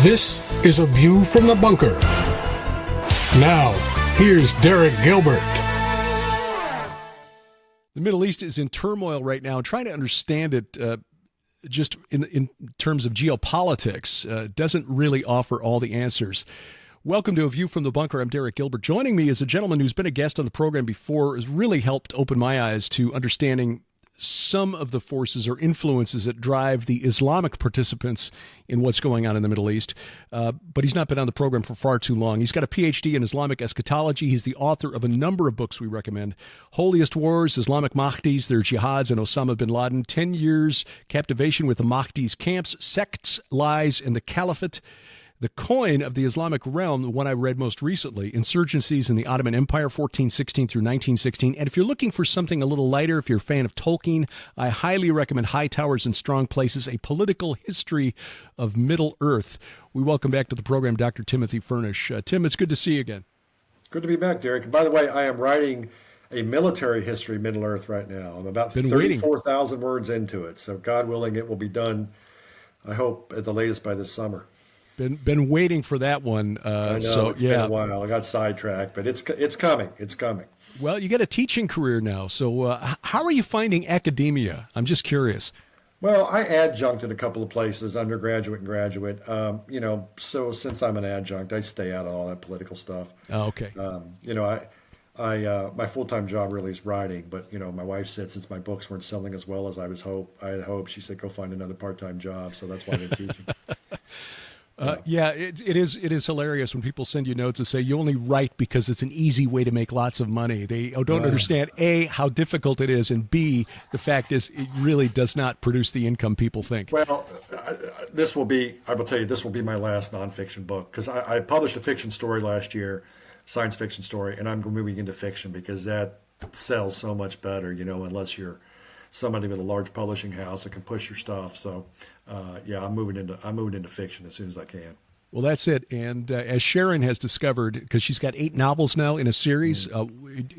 This is A View from the Bunker. Now, here's Derek Gilbert. The Middle East is in turmoil right now. Trying to understand it just in terms of geopolitics doesn't really offer all the answers. Welcome to A View from the Bunker. I'm Derek Gilbert. Joining me is a gentleman who's been a guest on the program before, has really helped open my eyes to understanding some of the forces or influences that drive the Islamic participants in what's going on in the Middle East. But he's not been on the program for far too long. He's got a PhD in Islamic eschatology. He's the author of a number of books we recommend. Holiest Wars, Islamic Mahdis, Their Jihads, and Osama bin Laden. 10 years captivation with the Mahdis camps, sects, lies, and the caliphate. The Coin of the Islamic Realm, the one I read most recently, Insurgencies in the Ottoman Empire, 1416 through 1916. And if you're looking for something a little lighter, if you're a fan of Tolkien, I highly recommend High Towers and Strong Places, A Political History of Middle Earth. We welcome back to the program Dr. Timothy Furnish. Tim, it's good to see you again. Good to be back, Derek. And by the way, I am writing a military history of Middle Earth right now. I'm about 34,000 words into it. So God willing, it will be done, I hope, at the latest by this summer. Been waiting for that one. I know, it's been a while. I got sidetracked, but it's coming. It's coming. Well, you got a teaching career now. So how are you finding academia? I'm just curious. Well, I adjuncted a couple of places, undergraduate and graduate. So since I'm an adjunct, I stay out of all that political stuff. Oh, okay. I my full-time job really is writing, but my wife said since my books weren't selling as well as I had hoped, she said go find another part-time job. So that's why I'm teaching. It is hilarious when people send you notes and say you only write because it's an easy way to make lots of money. They don't understand, A, how difficult it is, and B, the fact is it really does not produce the income people think. Well, I will tell you, this will be my last nonfiction book because I published a fiction story last year, science fiction story, and I'm moving into fiction because that sells so much better, unless you're somebody with a large publishing house that can push your stuff. So, I'm moving into fiction as soon as I can. Well, that's it. And as Sharon has discovered, because she's got 8 novels now in a series,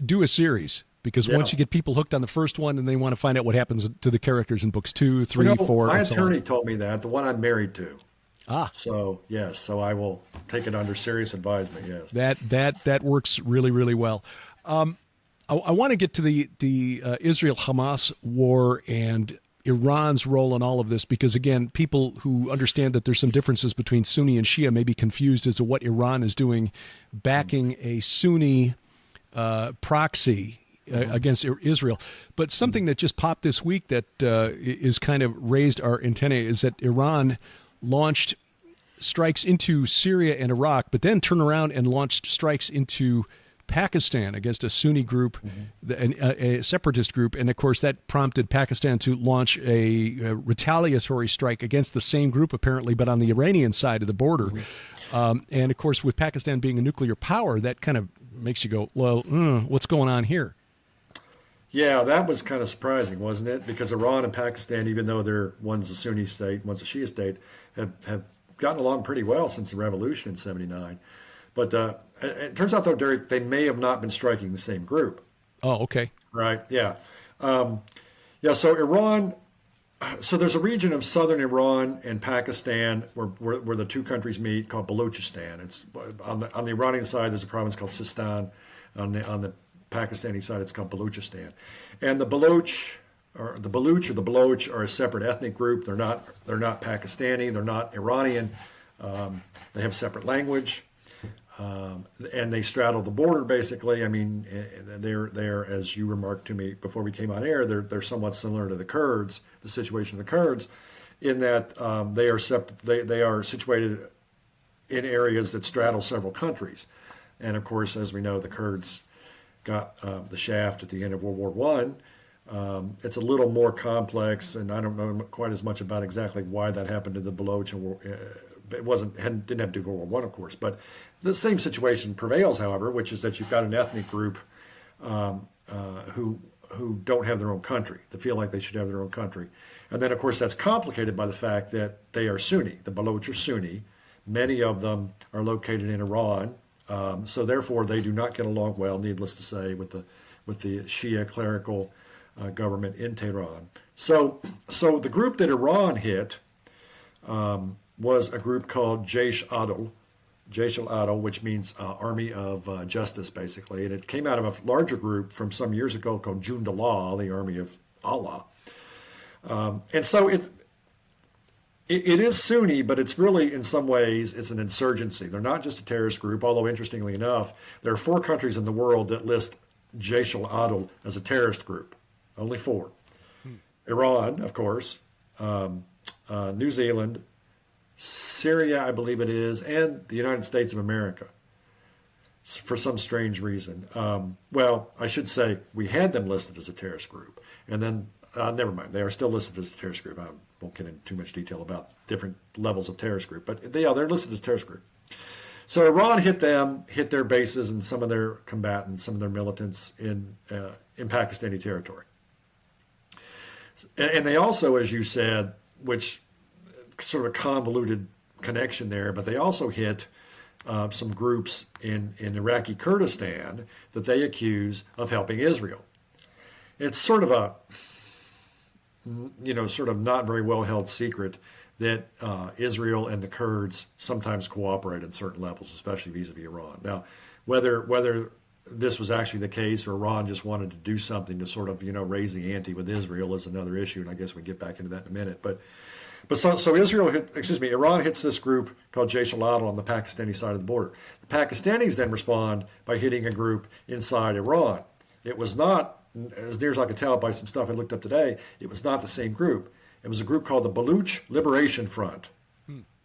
do a series. Because once you get people hooked on the first one, and they want to find out what happens to the characters in books 2, 3, 4, my and so on. attorney told me that, the one I'm married to. So yes, so I will take it under serious advisement. Yes, that works really, really well. I want to get to the Israel-Hamas war and Iran's role in all of this because, again, people who understand that there's some differences between Sunni and Shia may be confused as to what Iran is doing, backing a Sunni proxy against Israel. But something that just popped this week that is kind of raised our antennae is that Iran launched strikes into Syria and Iraq, but then turned around and launched strikes into Pakistan against a Sunni group, a separatist group, and of course that prompted Pakistan to launch a retaliatory strike against the same group apparently, but on the Iranian side of the border. And of course with Pakistan being a nuclear power, that kind of makes you go, well, what's going on here? Yeah, that was kind of surprising, wasn't it? Because Iran and Pakistan, even though one's a Sunni state, one's a Shia state, have gotten along pretty well since the revolution in '79. But it turns out, though, Derek, they may have not been striking the same group. Oh, okay. Right, yeah. So Iran, so there's a region of southern Iran and Pakistan where the two countries meet called Balochistan. It's on the Iranian side, there's a province called Sistan. On the Pakistani side, it's called Balochistan. And the Baloch or the Baloch are a separate ethnic group. They're not Pakistani. They're not Iranian. They have a separate language. And they straddle the border, basically. I mean, they're as you remarked to me before we came on air, they're somewhat similar to the Kurds, the situation of the Kurds, in that they are situated in areas that straddle several countries. And of course, as we know, the Kurds got the shaft at the end of World War I. It's a little more complex, and I don't know quite as much about exactly why that happened to the Baloch. It didn't have to do with World War I, of course, but the same situation prevails, however, which is that you've got an ethnic group who don't have their own country. They feel like they should have their own country. And then, of course, that's complicated by the fact that they are Sunni. The Baloch are Sunni. Many of them are located in Iran. So therefore, they do not get along well, needless to say, with the Shia clerical government in Tehran. So the group that Iran hit was a group called Jaish al-Adl, which means Army of Justice, basically. And it came out of a larger group from some years ago called Jundallah, the Army of Allah. And so it is Sunni, but it's really, in some ways, it's an insurgency. They're not just a terrorist group, although interestingly enough, there are 4 countries in the world that list Jaish al-Adl as a terrorist group. Only 4. Iran, of course, New Zealand, Syria, I believe it is, and the United States of America, for some strange reason. Well, I should say we had them listed as a terrorist group, and then, never mind, they are still listed as a terrorist group. I won't get into too much detail about different levels of terrorist group, but they're listed as a terrorist group. So Iran hit their bases and some of their combatants, some of their militants in Pakistani territory. And they also, as you said, which sort of a convoluted connection there, but they also hit some groups in Iraqi Kurdistan that they accuse of helping Israel. It's sort of a, sort of not very well held secret that Israel and the Kurds sometimes cooperate in certain levels, especially vis-a-vis Iran. Now, whether this was actually the case or Iran just wanted to do something to sort of, raise the ante with Israel is another issue, and I guess we get back into that in a minute. But so Iran hits this group called Jaish al-Adl on the Pakistani side of the border. The Pakistanis then respond by hitting a group inside Iran. It was not, as near as I could tell by some stuff I looked up today, it was not the same group. It was a group called the Baluch Liberation Front,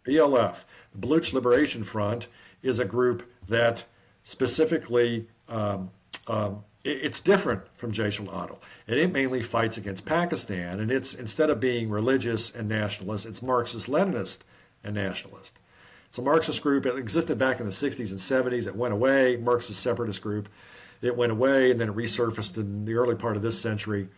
BLF. The Baluch Liberation Front is a group that specifically, it's different from Jaish al-Adl, and it mainly fights against Pakistan, and it's, instead of being religious and nationalist, it's Marxist-Leninist and nationalist. It's a Marxist group. It existed back in the 60s and 70s. It went away, Marxist separatist group. It went away, and then it resurfaced in the early part of this century,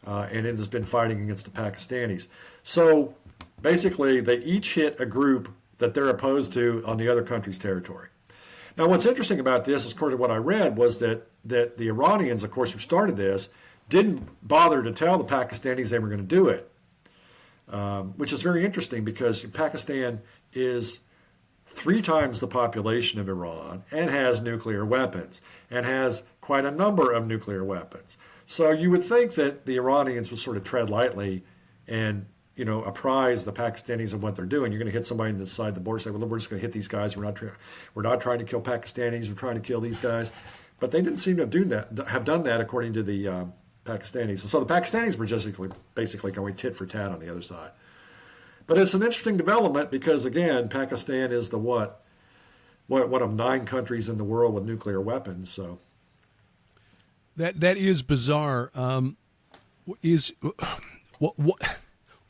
and it has been fighting against the Pakistanis. So basically, they each hit a group that they're opposed to on the other country's territory. Now, what's interesting about this, according to what I read, was that the Iranians, of course, who started this, didn't bother to tell the Pakistanis they were going to do it, which is very interesting because Pakistan is 3 times the population of Iran and has nuclear weapons and has quite a number of nuclear weapons. So you would think that the Iranians would sort of tread lightly and apprise the Pakistanis of what they're doing. You're going to hit somebody on the side of the border, say, well, we're just going to hit these guys. We're not trying to kill Pakistanis. We're trying to kill these guys. But they didn't seem to have done that, according to the Pakistanis. So the Pakistanis were basically going tit for tat on the other side. But it's an interesting development because, again, Pakistan is the one of 9 countries in the world with nuclear weapons. So that is bizarre.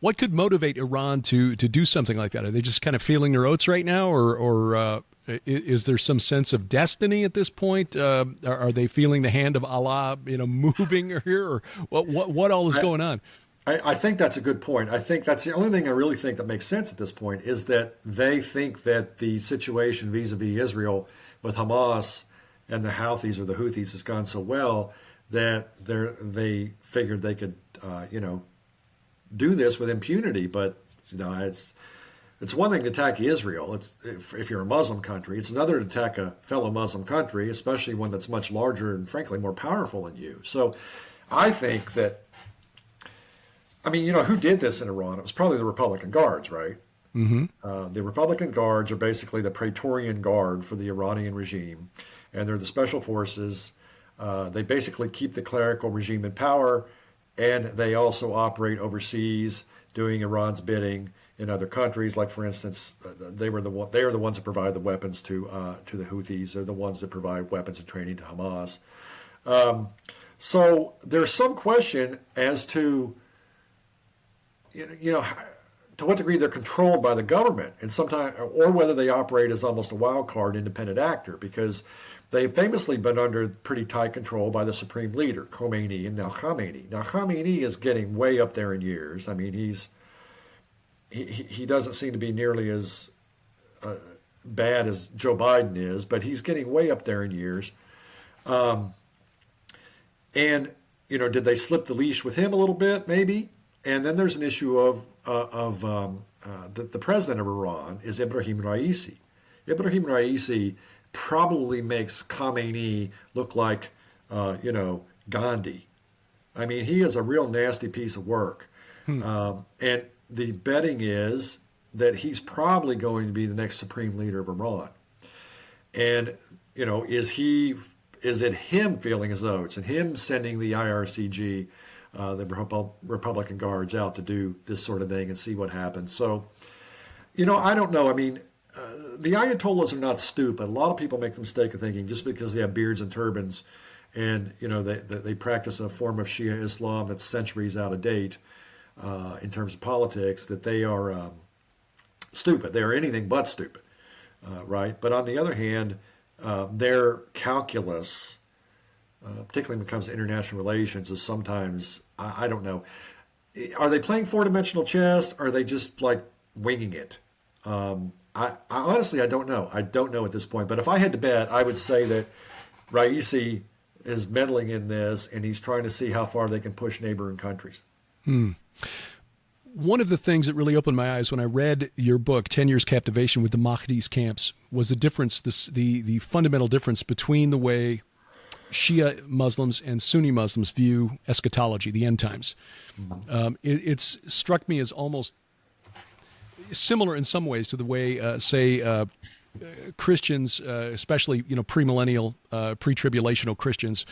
What could motivate Iran to do something like that? Are they just kind of feeling their oats right now, or is there some sense of destiny at this point? Are they feeling the hand of Allah, moving here, or what all is going on? I think that's a good point. I think that's the only thing I really think that makes sense at this point is that they think that the situation vis-a-vis Israel with Hamas and the Houthis or the Houthis has gone so well that they figured they could, do this with impunity. But it's one thing to attack Israel. It's if you're a Muslim country. It's another to attack a fellow Muslim country, especially one that's much larger and frankly more powerful than you. So I think that, who did this in Iran? It was probably the Republican Guards, right? Mm-hmm. The Republican Guards are basically the Praetorian Guard for the Iranian regime, and they're the special forces. They basically keep the clerical regime in power, and they also operate overseas, doing Iran's bidding in other countries. Like, for instance, they are the ones that provide the weapons to the Houthis. They're the ones that provide weapons and training to Hamas. So there's some question as to to what degree they're controlled by the government, and sometimes, or whether they operate as almost a wild card, independent actor, because they've famously been under pretty tight control by the supreme leader, Khomeini, and now Khamenei. Now Khamenei is getting way up there in years. He doesn't seem to be nearly as bad as Joe Biden is, but he's getting way up there in years. And did they slip the leash with him a little bit? Maybe. And then there's an issue of the president of Iran is Ibrahim Raisi. Ibrahim Raisi probably makes Khamenei look like, Gandhi. I mean, he is a real nasty piece of work. And the betting is that he's probably going to be the next supreme leader of Iran. And, is it him feeling as though it's him sending the IRCG, the Republican guards out to do this sort of thing and see what happens? So, I don't know. I mean, the Ayatollahs are not stupid. A lot of people make the mistake of thinking just because they have beards and turbans and, they practice a form of Shia Islam that's centuries out of date in terms of politics, that they are stupid. They are anything but stupid, right? But on the other hand, their calculus, particularly when it comes to international relations, is sometimes, I don't know. Are they playing four-dimensional chess? Or are they just like winging it? I honestly, I don't know. I don't know at this point. But if I had to bet, I would say that Raisi is meddling in this, and he's trying to see how far they can push neighboring countries. One of the things that really opened my eyes when I read your book, 10 Years Captivation with the Mahdi's Camps, was the difference, the fundamental difference between the way Shia Muslims and Sunni Muslims view eschatology, the end times. It's struck me as almost similar in some ways to the way, Christians, especially premillennial, pre-tribulational Christians,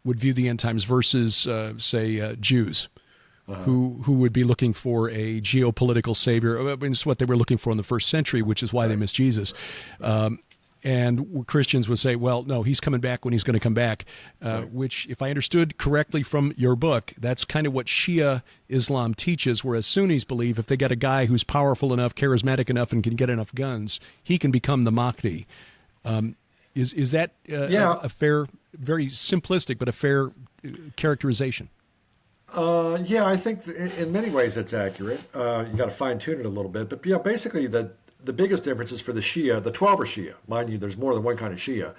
would view the end times versus, Jews, who would be looking for a geopolitical savior. I mean, it's what they were looking for in the first century, which is why they missed Jesus. And Christians would say, well, no, he's coming back when he's going to come back, which, if I understood correctly from your book, that's kind of what Shia Islam teaches, whereas Sunnis believe if they get a guy who's powerful enough, charismatic enough, and can get enough guns, he can become the Mahdi. Is that a fair, very simplistic, but a fair characterization? Yeah, I think in many ways that's accurate. You got to fine tune it a little bit, but yeah, basically the biggest difference is for the Shia, the 12er Shia. Mind you, there's more than one kind of Shia.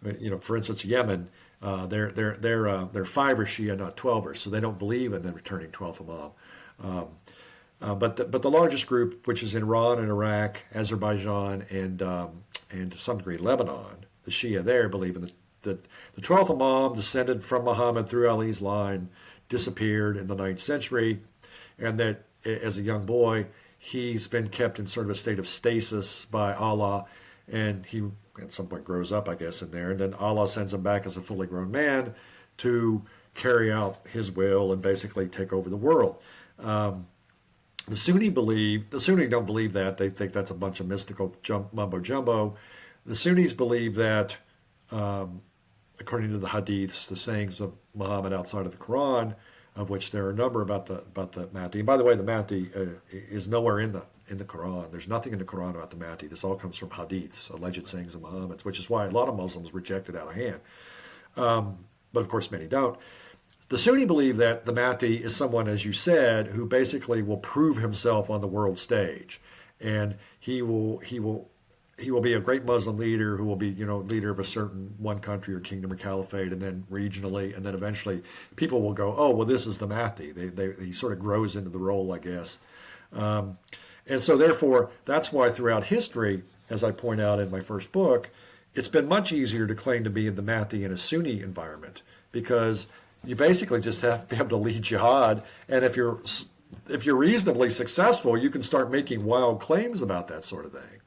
Yep. For instance, Yemen, they're 5er Shia, not 12ers, so they don't believe in the returning 12th Imam. But the largest group, which is in Iran and Iraq, Azerbaijan, and to some degree Lebanon, the Shia there believe in the 12th Imam descended from Muhammad through Ali's line, disappeared in the 9th century, and that as a young boy, he's been kept in sort of a state of stasis by Allah, and he at some point grows up, I guess, in there, and then Allah sends him back as a fully grown man to carry out his will and basically take over the world. The Sunni don't believe that. They think that's a bunch of mystical mumbo jumbo. The Sunnis believe that, according to the hadiths, the sayings of Muhammad outside of the Quran, of which there are a number about the Mahdi. And by the way, the Mahdi is nowhere in the Quran. There's nothing in the Quran about the Mahdi. This all comes from hadiths, alleged sayings of Muhammad, which is why a lot of Muslims reject it out of hand. But of course, many don't. The Sunni believe that the Mahdi is someone, as you said, who basically will prove himself on the world stage, and he will be a great Muslim leader who will be, leader of a certain one country or kingdom or caliphate, and then regionally, and then eventually people will go, oh, well, this is the Mahdi. He sort of grows into the role, I guess. And so therefore, that's why throughout history, as I point out in my first book, it's been much easier to claim to be the Mahdi in a Sunni environment, because you basically just have to be able to lead jihad, and if you're reasonably successful, you can start making wild claims about that sort of thing.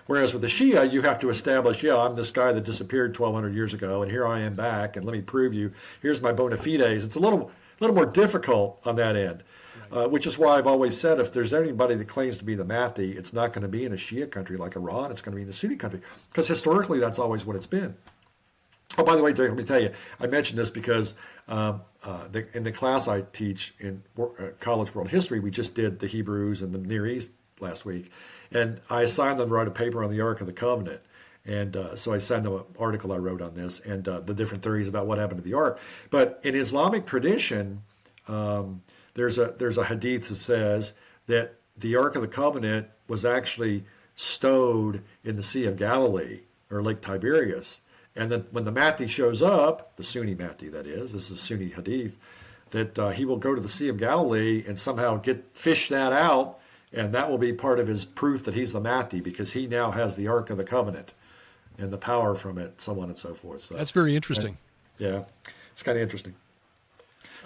Whereas with the Shia, you have to establish, I'm this guy that disappeared 1,200 years ago, and here I am back, and let me prove you. Here's my bona fides. It's a little more difficult on that end, which is why I've always said if there's anybody that claims to be the Mahdi, it's not going to be in a Shia country like Iran. It's going to be in a Sunni country, because historically that's always what it's been. Oh, by the way, Derek, let me tell you, I mentioned this because in the class I teach in college world history, we just did the Hebrews and the Near East last week, and I assigned them to write a paper on the Ark of the Covenant, and so I assigned them an article I wrote on this and the different theories about what happened to the Ark. But in Islamic tradition, there's a hadith that says that the Ark of the Covenant was actually stowed in the Sea of Galilee, or Lake Tiberias, and then when the Mahdi shows up, the Sunni Mahdi that is, this is a Sunni hadith, that he will go to the Sea of Galilee and somehow fish that out And that will be part of his proof that he's the Mahdi, because he now has the Ark of the Covenant and the power from it, so on and so forth. So That's very interesting. yeah, it's kind of interesting.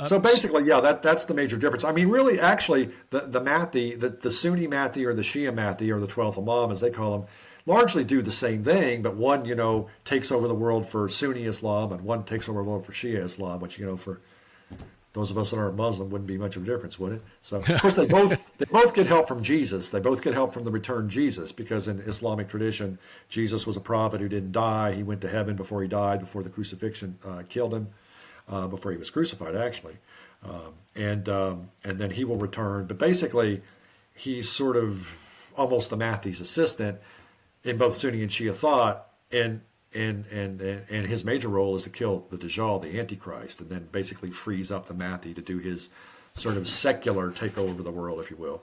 So basically, yeah, that's the major difference. I mean, really, actually, the Mahdi, the Sunni Mahdi or the Shia Mahdi or the 12th Imam, as they call them, largely do the same thing, but one, takes over the world for Sunni Islam and one takes over the world for Shia Islam, which, for those of us that aren't Muslim wouldn't be much of a difference, would it? So, of course, they both get help from Jesus. They both get help from the returned Jesus, because in Islamic tradition, Jesus was a prophet who didn't die. He went to heaven before he died, before the crucifixion killed him. Before he was crucified, actually, and then he will return. But basically, he's sort of almost the Mahdi's assistant in both Sunni and Shia thought, and his major role is to kill the Dajjal, the Antichrist, and then basically frees up the Mahdi to do his sort of secular takeover of the world, if you will.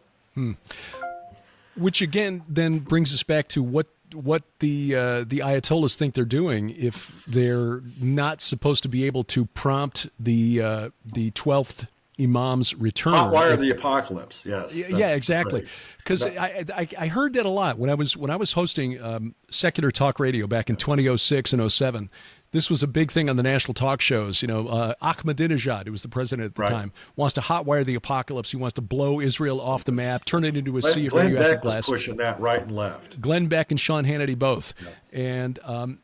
Which again then brings us back to what the Ayatollahs think they're doing if they're not supposed to be able to prompt the 12th Imam's return. Hotwire the apocalypse. Yes. Yeah, exactly. Because I heard that a lot when I was hosting secular talk radio back in 2006 and 07. This was a big thing on the national talk shows. Ahmadinejad, who was the president at the time, wants to hotwire the apocalypse. He wants to blow Israel off the map, turn it into a sea of radioactive glass. Was pushing that right and left. Glenn Beck and Sean Hannity both. Yeah. And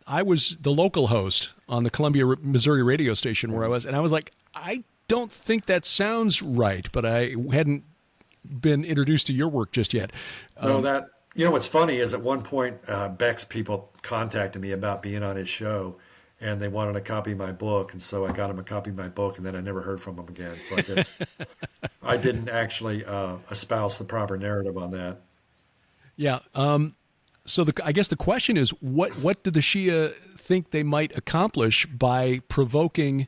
I was the local host on the Columbia, Missouri radio station where I was, and I was like, I don't think that sounds right, but I hadn't been introduced to your work just yet. What's funny is at one point, Beck's people contacted me about being on his show, and they wanted a copy of my book, and so I got him a copy of my book, and then I never heard from him again. So I guess I didn't actually espouse the proper narrative on that. Yeah. So I guess the question is, what do the Shia think they might accomplish by provoking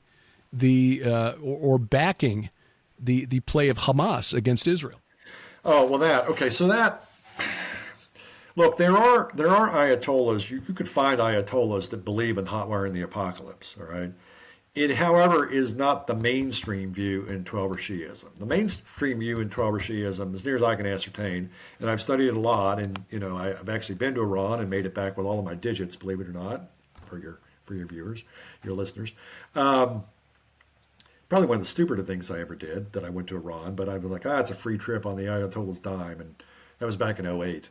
or backing the play of Hamas against Israel? Oh, well, look, there are Ayatollahs. You could find Ayatollahs that believe in hotwiring the apocalypse, all right? It, however, is not the mainstream view in Twelver Shiism. The mainstream view in Twelver Shiism, as near as I can ascertain, and I've studied it a lot, and I've actually been to Iran and made it back with all of my digits, believe it or not, for your viewers, your listeners. Probably one of the stupider things I ever did, that I went to Iran, but I was like, it's a free trip on the Ayatollah's dime, and that was back in 2008.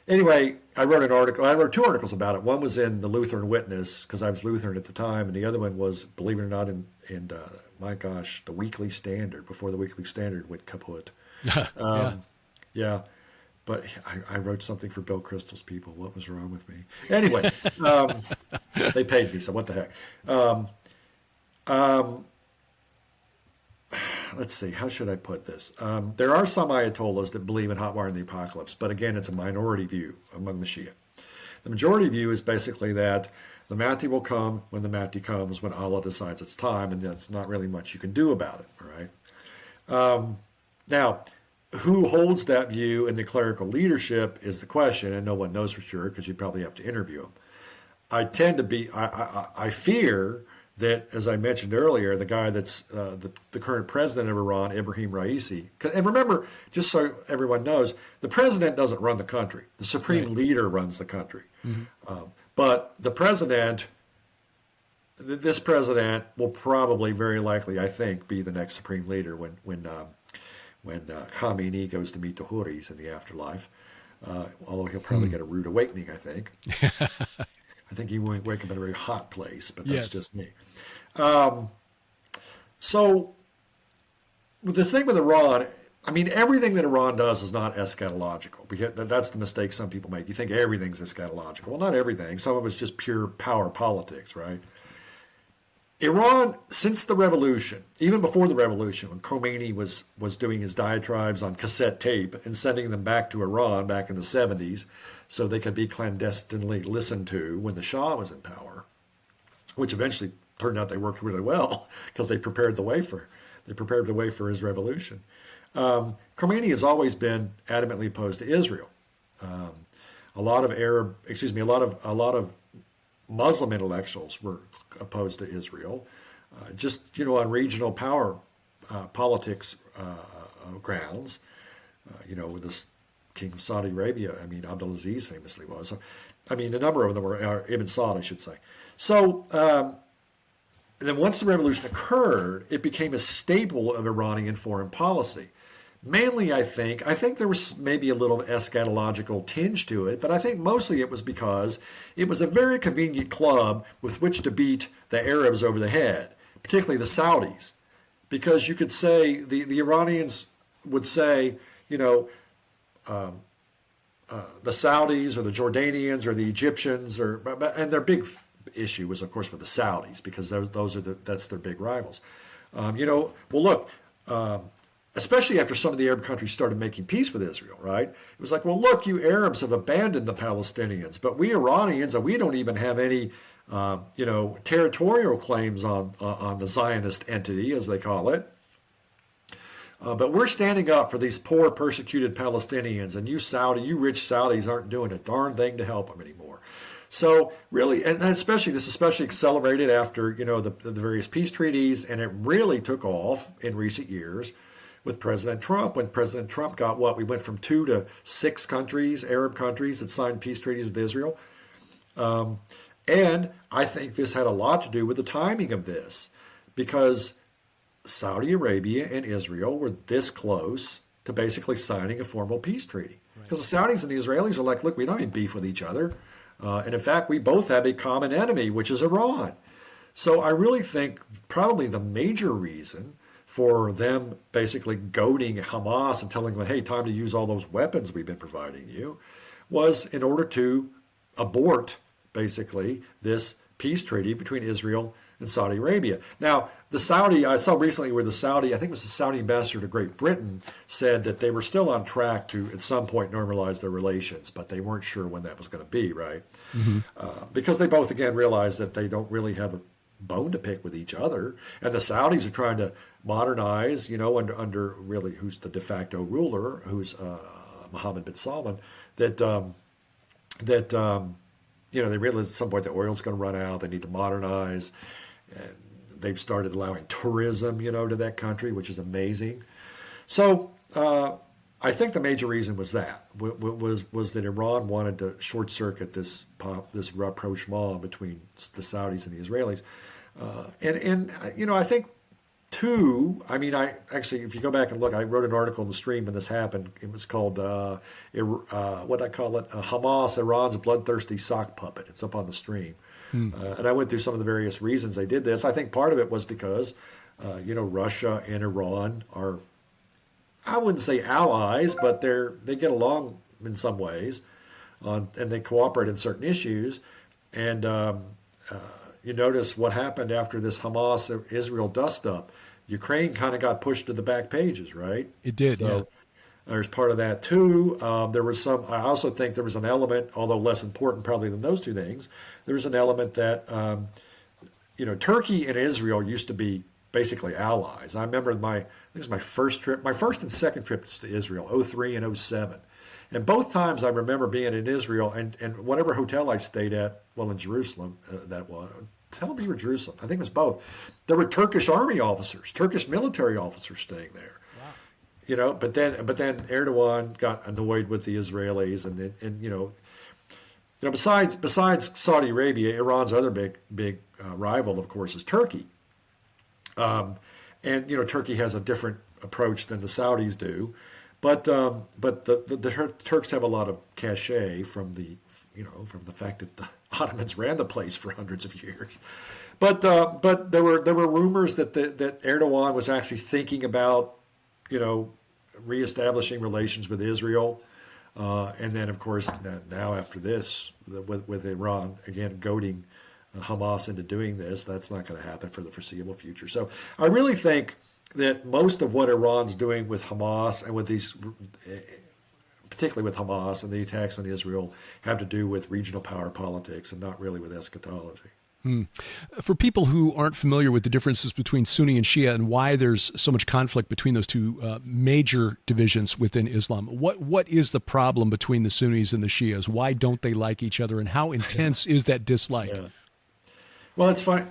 Anyway, I wrote an article. I wrote two articles about it. One was in the Lutheran Witness, because I was Lutheran at the time, and the other one was, believe it or not, in the Weekly Standard, before the Weekly Standard went kaput. Yeah. But I wrote something for Bill Kristol's people. What was wrong with me? Anyway, they paid me, so what the heck. Let's see, how should I put this? There are some Ayatollahs that believe in hotwiring the apocalypse, but again, it's a minority view among the Shia. The majority view is basically that the Mahdi will come when the Mahdi comes, when Allah decides it's time, and there's not really much you can do about it, all right? Now, who holds that view in the clerical leadership is the question, and no one knows for sure, because you'd probably have to interview them. I fear that, as I mentioned earlier, the guy that's the current president of Iran, Ibrahim Raisi, and remember, just so everyone knows, the president doesn't run the country. The supreme leader runs the country. Mm-hmm. But the president, this president will probably, very likely, I think, be the next supreme leader when Khamenei goes to meet the Houris in the afterlife, although he'll probably get a rude awakening, I think. I think he won't wake up in a very hot place, but that's just me. So the thing with Iran, I mean, everything that Iran does is not eschatological. That's the mistake some people make. You think everything's eschatological. Well, not everything. Some of it's just pure power politics, right? Iran, since the revolution, even before the revolution, when Khomeini was doing his diatribes on cassette tape and sending them back to Iran back in the 70s so they could be clandestinely listened to when the Shah was in power, which eventually turned out they worked really well because they prepared the way for his revolution. Khomeini has always been adamantly opposed to Israel. A lot of Muslim intellectuals were opposed to Israel, on regional power politics grounds. with this king of Saudi Arabia. I mean, Abdulaziz famously was. So, I mean, a number of them were Ibn Saud, I should say. So then once the revolution occurred, it became a staple of Iranian foreign policy. Mainly, I think there was maybe a little eschatological tinge to it, but I think mostly it was because it was a very convenient club with which to beat the Arabs over the head, particularly the Saudis. Because you could say, the Iranians would say, the Saudis or the Jordanians or the Egyptians, and their big issue was, of course, with the Saudis, because that's their big rivals. Well, look, especially after some of the Arab countries started making peace with Israel, right? It was like, well, look, you Arabs have abandoned the Palestinians, but we Iranians, and we don't even have any, territorial claims on the Zionist entity, as they call it. But we're standing up for these poor, persecuted Palestinians, and you rich Saudis aren't doing a darn thing to help them anymore. So really, and this especially accelerated after, the various peace treaties, and it really took off in recent years with President Trump. When President Trump got we went from 2 to 6 countries, Arab countries, that signed peace treaties with Israel. And I think this had a lot to do with the timing of this, because Saudi Arabia and Israel were this close to basically signing a formal peace treaty. Because the Saudis and the Israelis are like, look, we don't have beef with each other. And in fact, we both have a common enemy, which is Iran. So I really think probably the major reason for them basically goading Hamas and telling them, hey, time to use all those weapons we've been providing you, was in order to abort basically this peace treaty between Israel and Saudi Arabia. Now, I saw recently where I think it was the Saudi ambassador to Great Britain, said that they were still on track to at some point normalize their relations, but they weren't sure when that was going to be, right? Mm-hmm. Because they both, again, realized that they don't really have a bone to pick with each other, and the Saudis are trying to modernize, under really who's the de facto ruler, who's Mohammed bin Salman, that they realize at some point the oil's going to run out. They need to modernize. And they've started allowing tourism, to that country, which is amazing. So I think the major reason was that Iran wanted to short circuit this rapprochement between the Saudis and the Israelis, and I think too. I mean, if you go back and look, I wrote an article in the stream when this happened. It was called what I call it, Hamas, Iran's bloodthirsty sock puppet. It's up on the stream. And I went through some of the various reasons they did this. I think part of it was because, Russia and Iran are, I wouldn't say allies, but they get along in some ways, and they cooperate in certain issues. And you notice what happened after this Hamas-Israel dust-up. Ukraine kind of got pushed to the back pages, right? It did, yeah. There's part of that too. I also think there was an element, although less important probably than those two things, there was an element that, Turkey and Israel used to be basically allies. I remember I think it was my first and second trips to Israel, 2003 and 2007. And both times I remember being in Israel and whatever hotel I stayed at, in Jerusalem, that was, Tel Aviv or Jerusalem, I think it was both. There were Turkish army officers, Turkish military officers staying there. But then Erdogan got annoyed with the Israelis, and besides Saudi Arabia, Iran's other big rival, of course, is Turkey. Turkey has a different approach than the Saudis do, but the Turks have a lot of cachet from the fact that the Ottomans ran the place for hundreds of years. But there were rumors that Erdogan was actually thinking about reestablishing relations with Israel. And then, of course, now after this, with Iran, again, goading Hamas into doing this, that's not going to happen for the foreseeable future. So I really think that most of what Iran's doing with Hamas and with these, particularly with Hamas and the attacks on Israel, have to do with regional power politics and not really with eschatology. For people who aren't familiar with the differences between Sunni and Shia and why there's so much conflict between those two major divisions within Islam, what is the problem between the Sunnis and the Shias? Why don't they like each other, and how intense is that dislike? Yeah. Well, it's funny.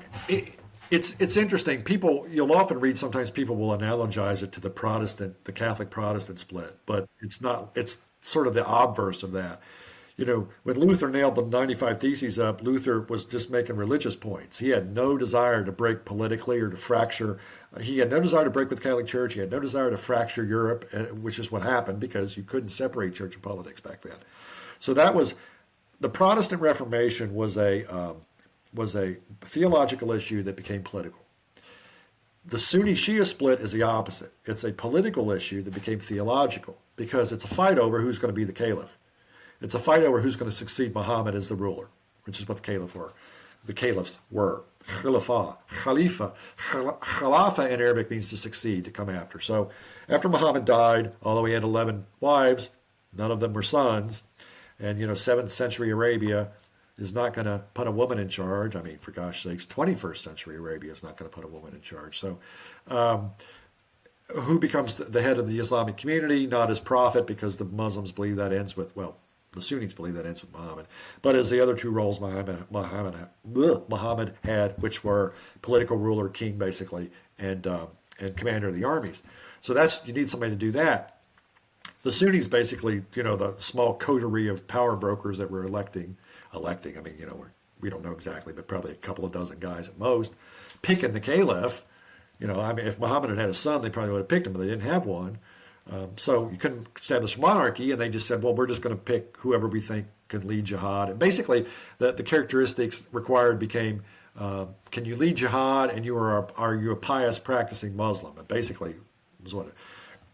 It's interesting. You'll often read, sometimes people will analogize it to the Catholic Protestant split, but it's not. It's sort of the obverse of that. When Luther nailed the 95 Theses up, Luther was just making religious points. He had no desire to break politically or to fracture. He had no desire to break with the Catholic Church. He had no desire to fracture Europe, which is what happened because you couldn't separate church and politics back then. So that was the Protestant Reformation was a theological issue that became political. The Sunni-Shia split is the opposite. It's a political issue that became theological because it's a fight over who's going to be the caliph. It's a fight over who's going to succeed Muhammad as the ruler, which is what the caliphs were. The caliphs were. Khalifa in Arabic means to succeed, to come after. So after Muhammad died, although he had 11 wives, none of them were sons. And, 7th century Arabia is not going to put a woman in charge. I mean, for gosh sakes, 21st century Arabia is not going to put a woman in charge. So who becomes the head of the Islamic community? Not as prophet, because the Muslims believe that ends with, the Sunnis believe that ends with Muhammad. But as the other two roles Muhammad had, which were political ruler, king basically, and commander of the armies. So you need somebody to do that. The Sunnis basically, the small coterie of power brokers that were electing, I mean, we don't know exactly, but probably a couple of dozen guys at most, picking the caliph. I mean, if Muhammad had a son, they probably would have picked him, but they didn't have one. So you couldn't establish monarchy, and they just said, well, we're just going to pick whoever we think can lead jihad. And basically, the characteristics required became, can you lead jihad, and are you a pious practicing Muslim? And basically, was what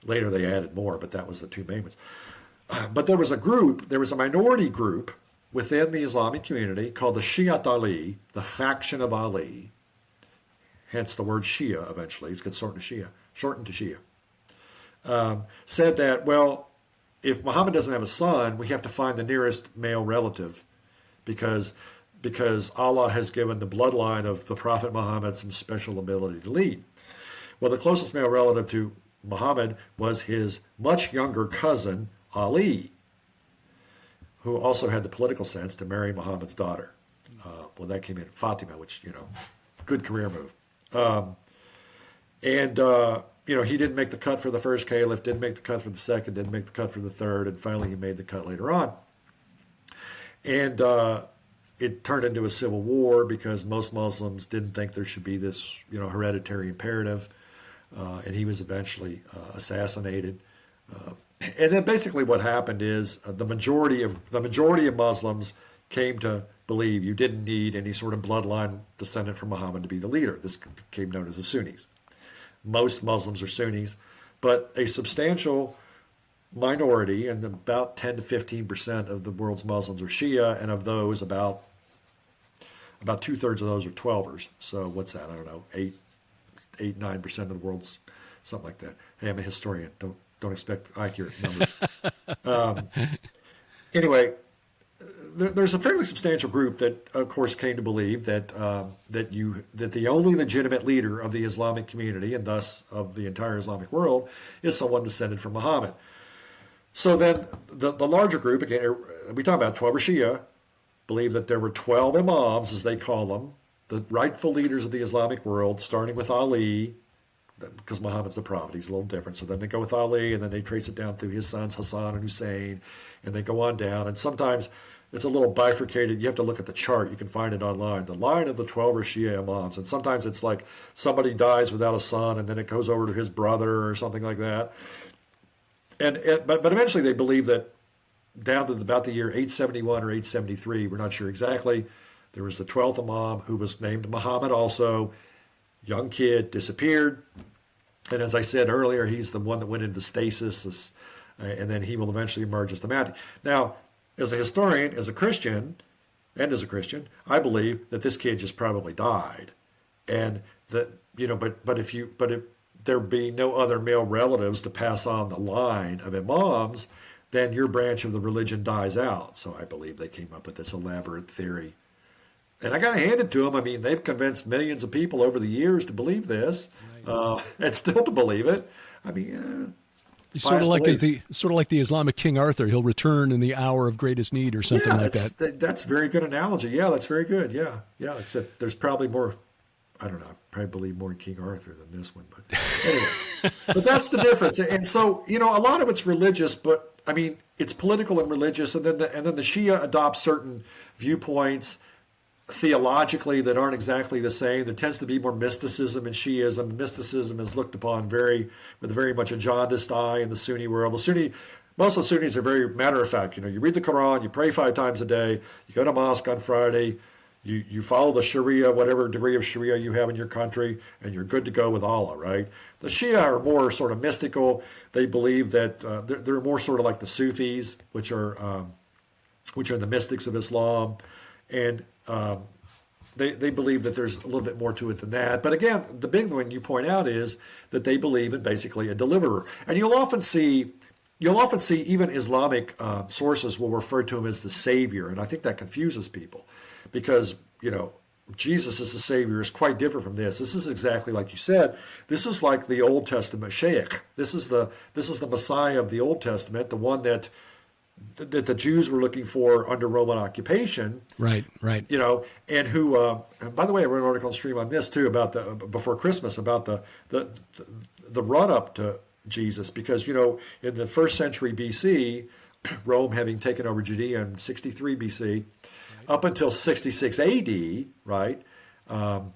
later they added more, but that was the two main ones. But there was a minority group within the Islamic community called the Shiat Ali, the faction of Ali, hence the word Shia eventually. It's gets shortened to Shia. Said that, well, if Muhammad doesn't have a son, we have to find the nearest male relative because Allah has given the bloodline of the Prophet Muhammad some special ability to lead. Well, the closest male relative to Muhammad was his much younger cousin, Ali, who also had the political sense to marry Muhammad's daughter. Well, that came in Fatima, which, good career move. He didn't make the cut for the first caliph, didn't make the cut for the second, didn't make the cut for the third, and finally he made the cut later on. And it turned into a civil war because most Muslims didn't think there should be this, hereditary imperative. And he was eventually assassinated. And then basically what happened is the majority of Muslims came to believe you didn't need any sort of bloodline descendant from Muhammad to be the leader. This became known as the Sunnis. Most Muslims are Sunnis, but a substantial minority, and about 10 to 15% of the world's Muslims are Shia, and of those, about 2/3 of those are Twelvers. So what's that? I don't know, 9% of the world's, something like that. Hey, I'm a historian. Don't expect accurate numbers. Anyway, there's a fairly substantial group that, of course, came to believe that the only legitimate leader of the Islamic community, and thus of the entire Islamic world, is someone descended from Muhammad. So then the larger group, again, we talk about 12 Shia, believe that there were 12 imams, as they call them, the rightful leaders of the Islamic world, starting with Ali, because Muhammad's the prophet, he's a little different. So then they go with Ali, and then they trace it down through his sons, Hassan and Hussein, and they go on down. And sometimes it's a little bifurcated. You have to look at the chart. You can find it online. The line of the 12 Shia imams. And sometimes it's like somebody dies without a son, and then it goes over to his brother or something like that. But eventually they believe that down to about the year 871 or 873, we're not sure exactly, there was the 12th imam who was named Muhammad also. Young kid, disappeared. And as I said earlier, he's the one that went into stasis, and then he will eventually emerge as the Mahdi. Now, as a historian, as a Christian, I believe that this kid just probably died. And that, but if there be no other male relatives to pass on the line of imams, then your branch of the religion dies out. So I believe they came up with this elaborate theory. And I got to hand it to them. I mean, they've convinced millions of people over the years to believe this, and still to believe it. I mean, it's sort of like the Islamic King Arthur. He'll return in the hour of greatest need, or something like that. That's a very good analogy. Yeah, that's very good. Yeah. Except there's probably more I don't know, I probably believe more in King Arthur than this one, but anyway, but that's the difference. And so, a lot of it's religious, but I mean, it's political and religious. And then the Shia adopts certain viewpoints theologically that aren't exactly the same. There tends to be more mysticism in Shiism. Mysticism is looked upon with very much a jaundiced eye in the Sunni world. Most of the Sunnis are very matter of fact. You read the Quran, you pray 5 times a day, you go to mosque on Friday, you follow the Sharia, whatever degree of Sharia you have in your country, and you're good to go with Allah, right? The Shia are more sort of mystical. They believe that they're more sort of like the Sufis, which are the mystics of Islam, and they believe that there's a little bit more to it than that. But again, the big one you point out is that they believe in basically a deliverer, and you'll often see even Islamic sources will refer to him as the Savior, and I think that confuses people because Jesus as the Savior is quite different from this. This is exactly like you said. This is like the Old Testament Sheikh. This is the Messiah of the Old Testament, the one that the Jews were looking for under Roman occupation. Right. And who, by the way, I wrote an article on Stream on this too before Christmas about the run up to Jesus, because in the 1st century BC, Rome having taken over Judea in 63 BC, up until 66 AD, right, and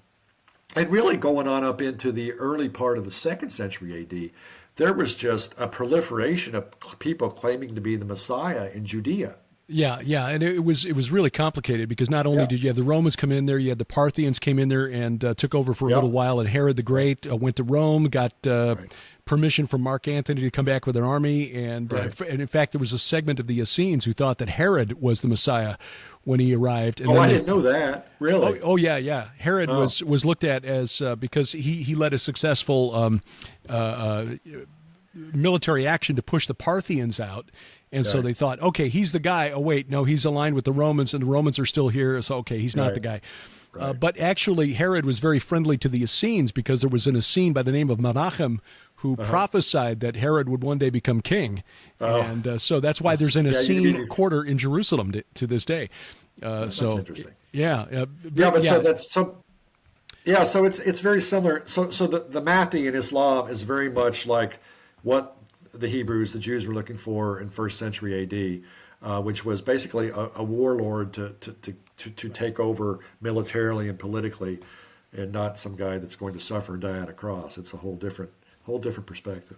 really going on up into the early part of the 2nd century AD, there was just a proliferation of people claiming to be the Messiah in Judea. Yeah, and it was really complicated because not only did you have the Romans come in there, you had the Parthians came in there and took over for a little while, and Herod the Great went to Rome, got permission from Mark Antony to come back with an army, and in fact there was a segment of the Essenes who thought that Herod was the Messiah when he arrived. And I didn't know that. Really? Oh yeah. Herod was looked at as because he led a successful military action to push the Parthians out. And so they thought, okay, he's the guy. Oh, wait, no, he's aligned with the Romans, and the Romans are still here. So, okay, he's not the guy. Right. But actually, Herod was very friendly to the Essenes because there was an Essene by the name of Menachem who prophesied that Herod would one day become king. And so that's why there's an Essene quarter in Jerusalem to this day. That's interesting. So it's very similar. So the Mahdi in Islam is very much like what the Jews were looking for in 1st century AD, which was basically a warlord to take over militarily and politically, and not some guy that's going to suffer and die on a cross. It's a whole different perspective.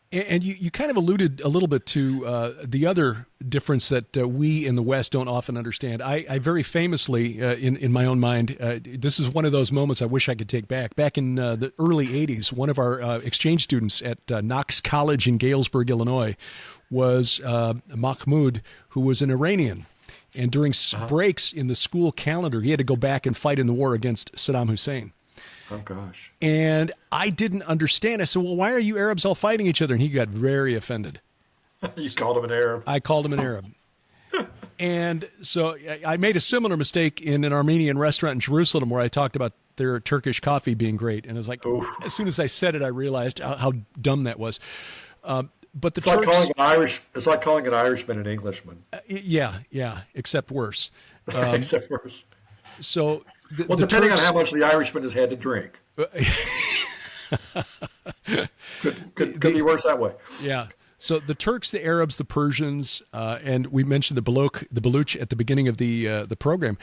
And you kind of alluded a little bit to the other difference that we in the West don't often understand. I very famously, in my own mind, this is one of those moments I wish I could take back. Back in the early 80s, one of our exchange students at Knox College in Galesburg, Illinois, was Mahmoud, who was an Iranian. And during breaks in the school calendar, he had to go back and fight in the war against Saddam Hussein. Oh, gosh. And I didn't understand. I said, well, why are you Arabs all fighting each other? And he got very offended. You called him an Arab. I called him an Arab. And so I made a similar mistake in an Armenian restaurant in Jerusalem where I talked about their Turkish coffee being great. And I was like, as soon as I said it, I realized how dumb that was. But the Turks, it's like calling an Irishman an Englishman. Yeah, except worse. Except worse. So, depending on how much the Irishman has had to drink, could be worse that way. Yeah. So the Turks, the Arabs, the Persians, and we mentioned the Baluch at the beginning of the program.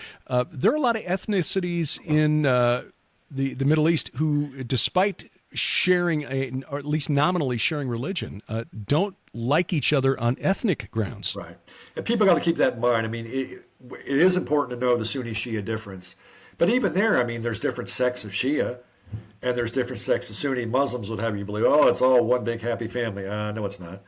There are a lot of ethnicities in the Middle East who, despite sharing or at least nominally sharing religion, don't like each other on ethnic grounds. Right, and people got to keep that in mind. I mean, it is important to know the Sunni-Shia difference. But even there, I mean, there's different sects of Shia, and there's different sects of Sunni. Muslims would have you believe, it's all one big happy family. No, it's not.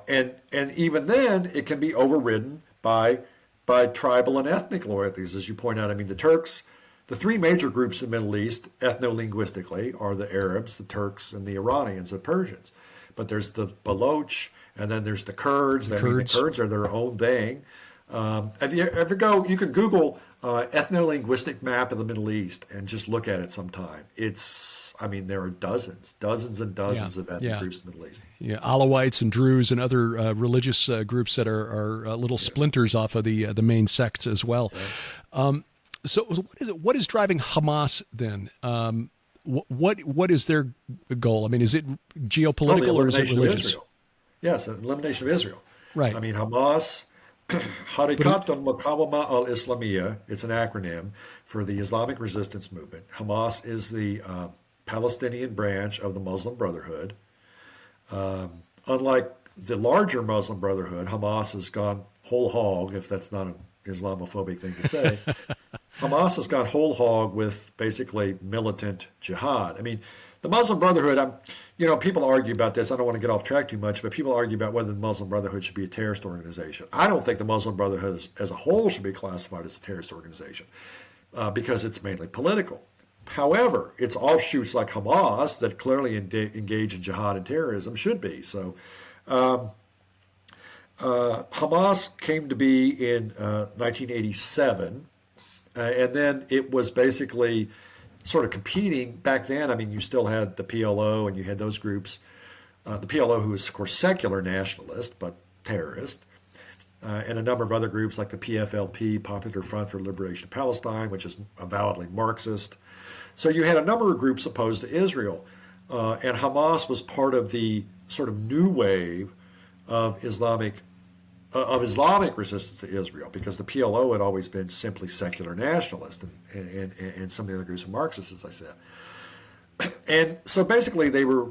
And even then, it can be overridden by tribal and ethnic loyalties, as you point out. I mean, the Turks, the 3 major groups in the Middle East, ethno-linguistically, are the Arabs, the Turks, and the Iranians, the Persians. But there's the Baloch, and then there's the Kurds. The Kurds are their own thing. If you ever you can Google ethno-linguistic map of the Middle East and just look at it sometime. There are dozens and dozens of ethnic groups in the Middle East. Yeah, Alawites and Druze and other religious groups that are little splinters off of the main sects as well. So what is it? What is driving Hamas then? What is their goal? I mean, is it geopolitical or is it religious? Yes, elimination of Israel. Right. I mean, Hamas, Harikat al-Muqawama al-Islamiyya, it's an acronym for the Islamic resistance movement. Hamas is the Palestinian branch of the Muslim Brotherhood. Unlike the larger Muslim Brotherhood, Hamas has gone whole hog, if that's not an Islamophobic thing to say. Hamas has gone whole hog with basically militant jihad. I mean, the Muslim Brotherhood, people argue about this. I don't want to get off track too much, but people argue about whether the Muslim Brotherhood should be a terrorist organization. I don't think the Muslim Brotherhood as a whole should be classified as a terrorist organization because it's mainly political. However, its offshoots like Hamas that clearly engage in jihad and terrorism should be. So Hamas came to be in 1987, and then it was basically sort of competing. Back then, I mean, you still had the PLO and you had those groups. The PLO, who is, of course, secular nationalist, but terrorist, and a number of other groups like the PFLP, Popular Front for Liberation of Palestine, which is avowedly Marxist. So you had a number of groups opposed to Israel, and Hamas was part of the sort of new wave of Islamic resistance to Israel, because the PLO had always been simply secular nationalist, and some of the other groups were Marxists, as I said. And so basically they were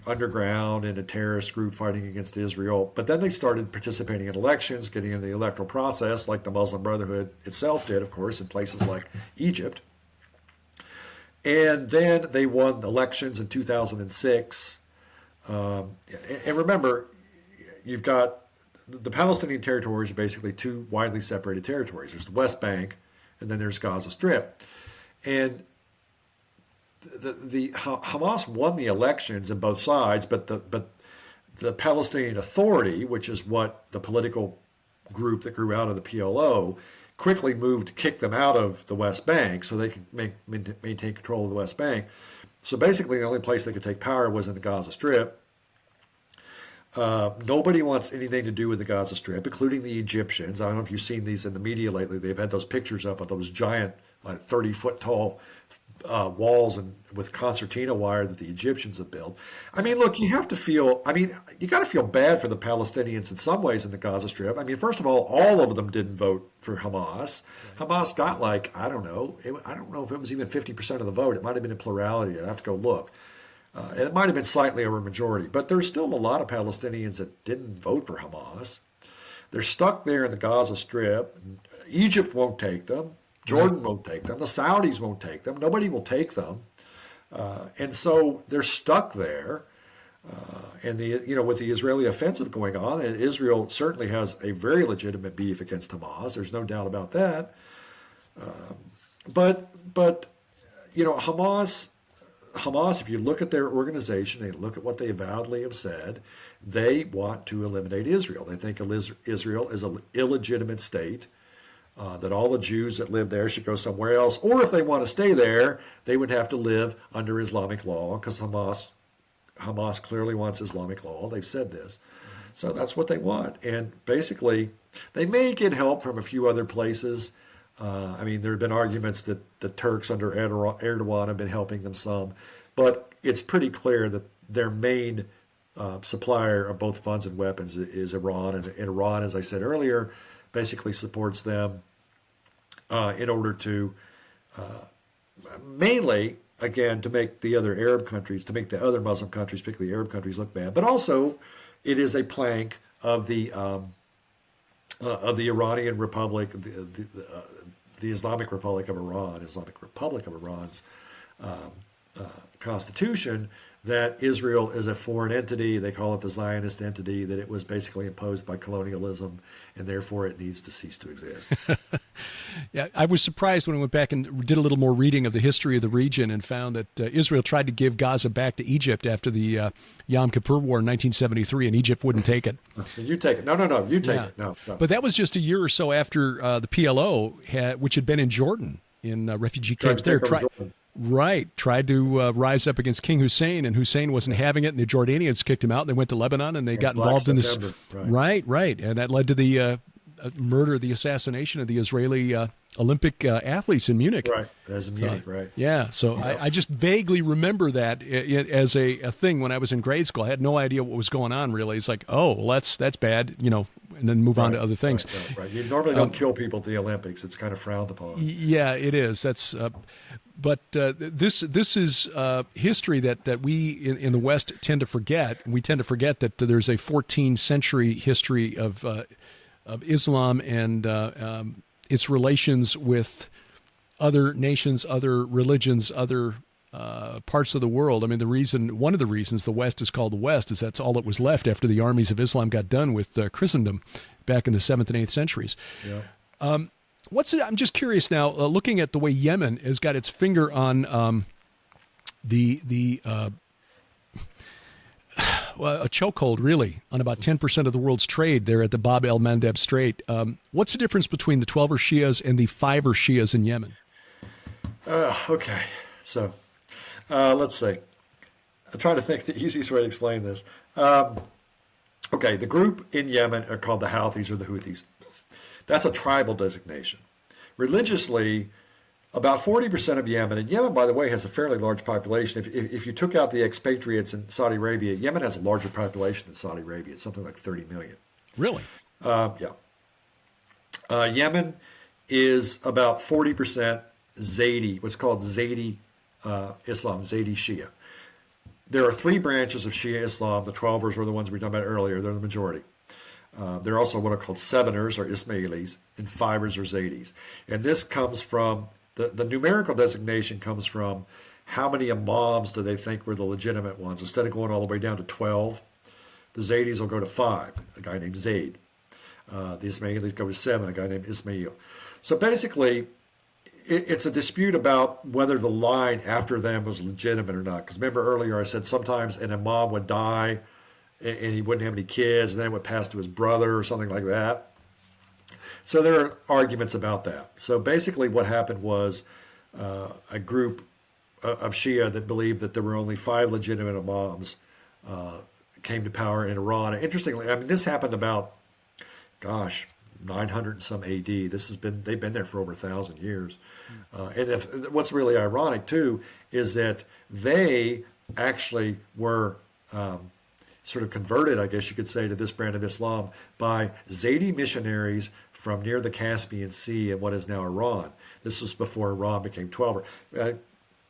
underground in a terrorist group fighting against Israel, but then they started participating in elections, getting into the electoral process like the Muslim Brotherhood itself did, of course, in places like Egypt. And then they won the elections in 2006. And remember, you've got the Palestinian territories are basically two widely separated territories. There's the West Bank, and then there's Gaza Strip. And the Hamas won the elections in both sides, but the Palestinian Authority, which is what the political group that grew out of the PLO, quickly moved to kick them out of the West Bank so they could maintain control of the West Bank. So basically the only place they could take power was in the Gaza Strip. Nobody wants anything to do with the Gaza Strip, including the Egyptians. I don't know if you've seen these in the media lately. They've had those pictures up of those giant, like 30-foot tall walls and with concertina wire that the Egyptians have built. I mean, look, you got to feel bad for the Palestinians in some ways in the Gaza Strip. I mean, first of all of them didn't vote for Hamas. Hamas got I don't know if it was even 50% of the vote. It might have been a plurality. I'd have to go look. It might have been slightly over majority, but there's still a lot of Palestinians that didn't vote for Hamas. They're stuck there in the Gaza Strip. Egypt won't take them. Jordan won't take them. The Saudis won't take them. Nobody will take them. And so they're stuck there. And with the Israeli offensive going on, and Israel certainly has a very legitimate beef against Hamas. There's no doubt about that. But Hamas, if you look at their organization, they look at what they avowedly have said, they want to eliminate Israel. They think Israel is an illegitimate state, that all the Jews that live there should go somewhere else. Or if they want to stay there, they would have to live under Islamic law, because Hamas clearly wants Islamic law. They've said this. So that's what they want. And basically, they may get help from a few other places. I mean, there have been arguments that the Turks under Erdogan have been helping them some, but it's pretty clear that their main supplier of both funds and weapons is Iran, and Iran, as I said earlier, basically supports them in order to mainly, again, to make the other Arab countries, to make the other Muslim countries, particularly Arab countries, look bad. But also, it is a plank of the Iranian Republic, the Islamic Republic of Iran's constitution, that Israel is a foreign entity. They call it the Zionist entity, that it was basically imposed by colonialism, and therefore it needs to cease to exist. Yeah, I was surprised when I went back and did a little more reading of the history of the region and found that Israel tried to give Gaza back to Egypt after the Yom Kippur War in 1973, and Egypt wouldn't take it. You take it. No, you take it. No. But that was just a year or so after the PLO, which had been in Jordan, in refugee camps there. Tried to rise up against King Hussein, and Hussein wasn't having it, and the Jordanians kicked him out, and they went to Lebanon, and they got involved in this. Right. And that led to the murder, the assassination of the Israeli Olympic athletes in Munich. Right, that's in Munich, right. Yeah, so I just vaguely remember that as a thing when I was in grade school. I had no idea what was going on, really. It's like, oh, well, that's bad, and then move on to other things. Right. You normally don't kill people at the Olympics. It's kind of frowned upon. Yeah, it is. That's, but this is history that we in the West tend to forget. We tend to forget that there's a 14th century history of Islam and its relations with other nations, other religions, other parts of the world. I mean, one of the reasons the West is called the West is that's all that was left after the armies of Islam got done with Christendom back in the 7th and 8th centuries. Yeah. I'm just curious now, looking at the way Yemen has got its finger on a chokehold, really, on about 10% of the world's trade there at the Bab el-Mandeb Strait. What's the difference between the 12er Shias and the 5er Shias in Yemen? Okay, so let's see. I'm trying to think the easiest way to explain this. Okay, the group in Yemen are called the Houthis or the Houthis. That's a tribal designation. Religiously, about 40% of Yemen, and Yemen, by the way, has a fairly large population. If you took out the expatriates in Saudi Arabia, Yemen has a larger population than Saudi Arabia. It's something like 30 million. Really? Yeah. Yemen is about 40% Zaydi, what's called Zaydi Islam, Zaydi Shia. There are three branches of Shia Islam. The 12ers were the ones we talked about earlier. They're the majority. There are also what are called 7ers or Ismailis, and 5ers or Zaydis. And this comes from, the numerical designation comes from how many imams do they think were the legitimate ones. Instead of going all the way down to 12, the Zaydis will go to 5, a guy named Zayd. The Ismailis go to 7, a guy named Ismail. So basically, it's a dispute about whether the line after them was legitimate or not. Because remember earlier I said sometimes an imam would die and he wouldn't have any kids, and then it would pass to his brother or something like that. So there are arguments about that. So basically what happened was a group of Shia that believed that there were only 5 legitimate imams came to power in Iran. And interestingly, I mean, this happened about, 900 and some AD. They've been there for over 1,000 years. And what's really ironic too is that they actually were sort of converted, I guess you could say, to this brand of Islam by Zaydi missionaries from near the Caspian Sea in what is now Iran. This was before Iran became 12.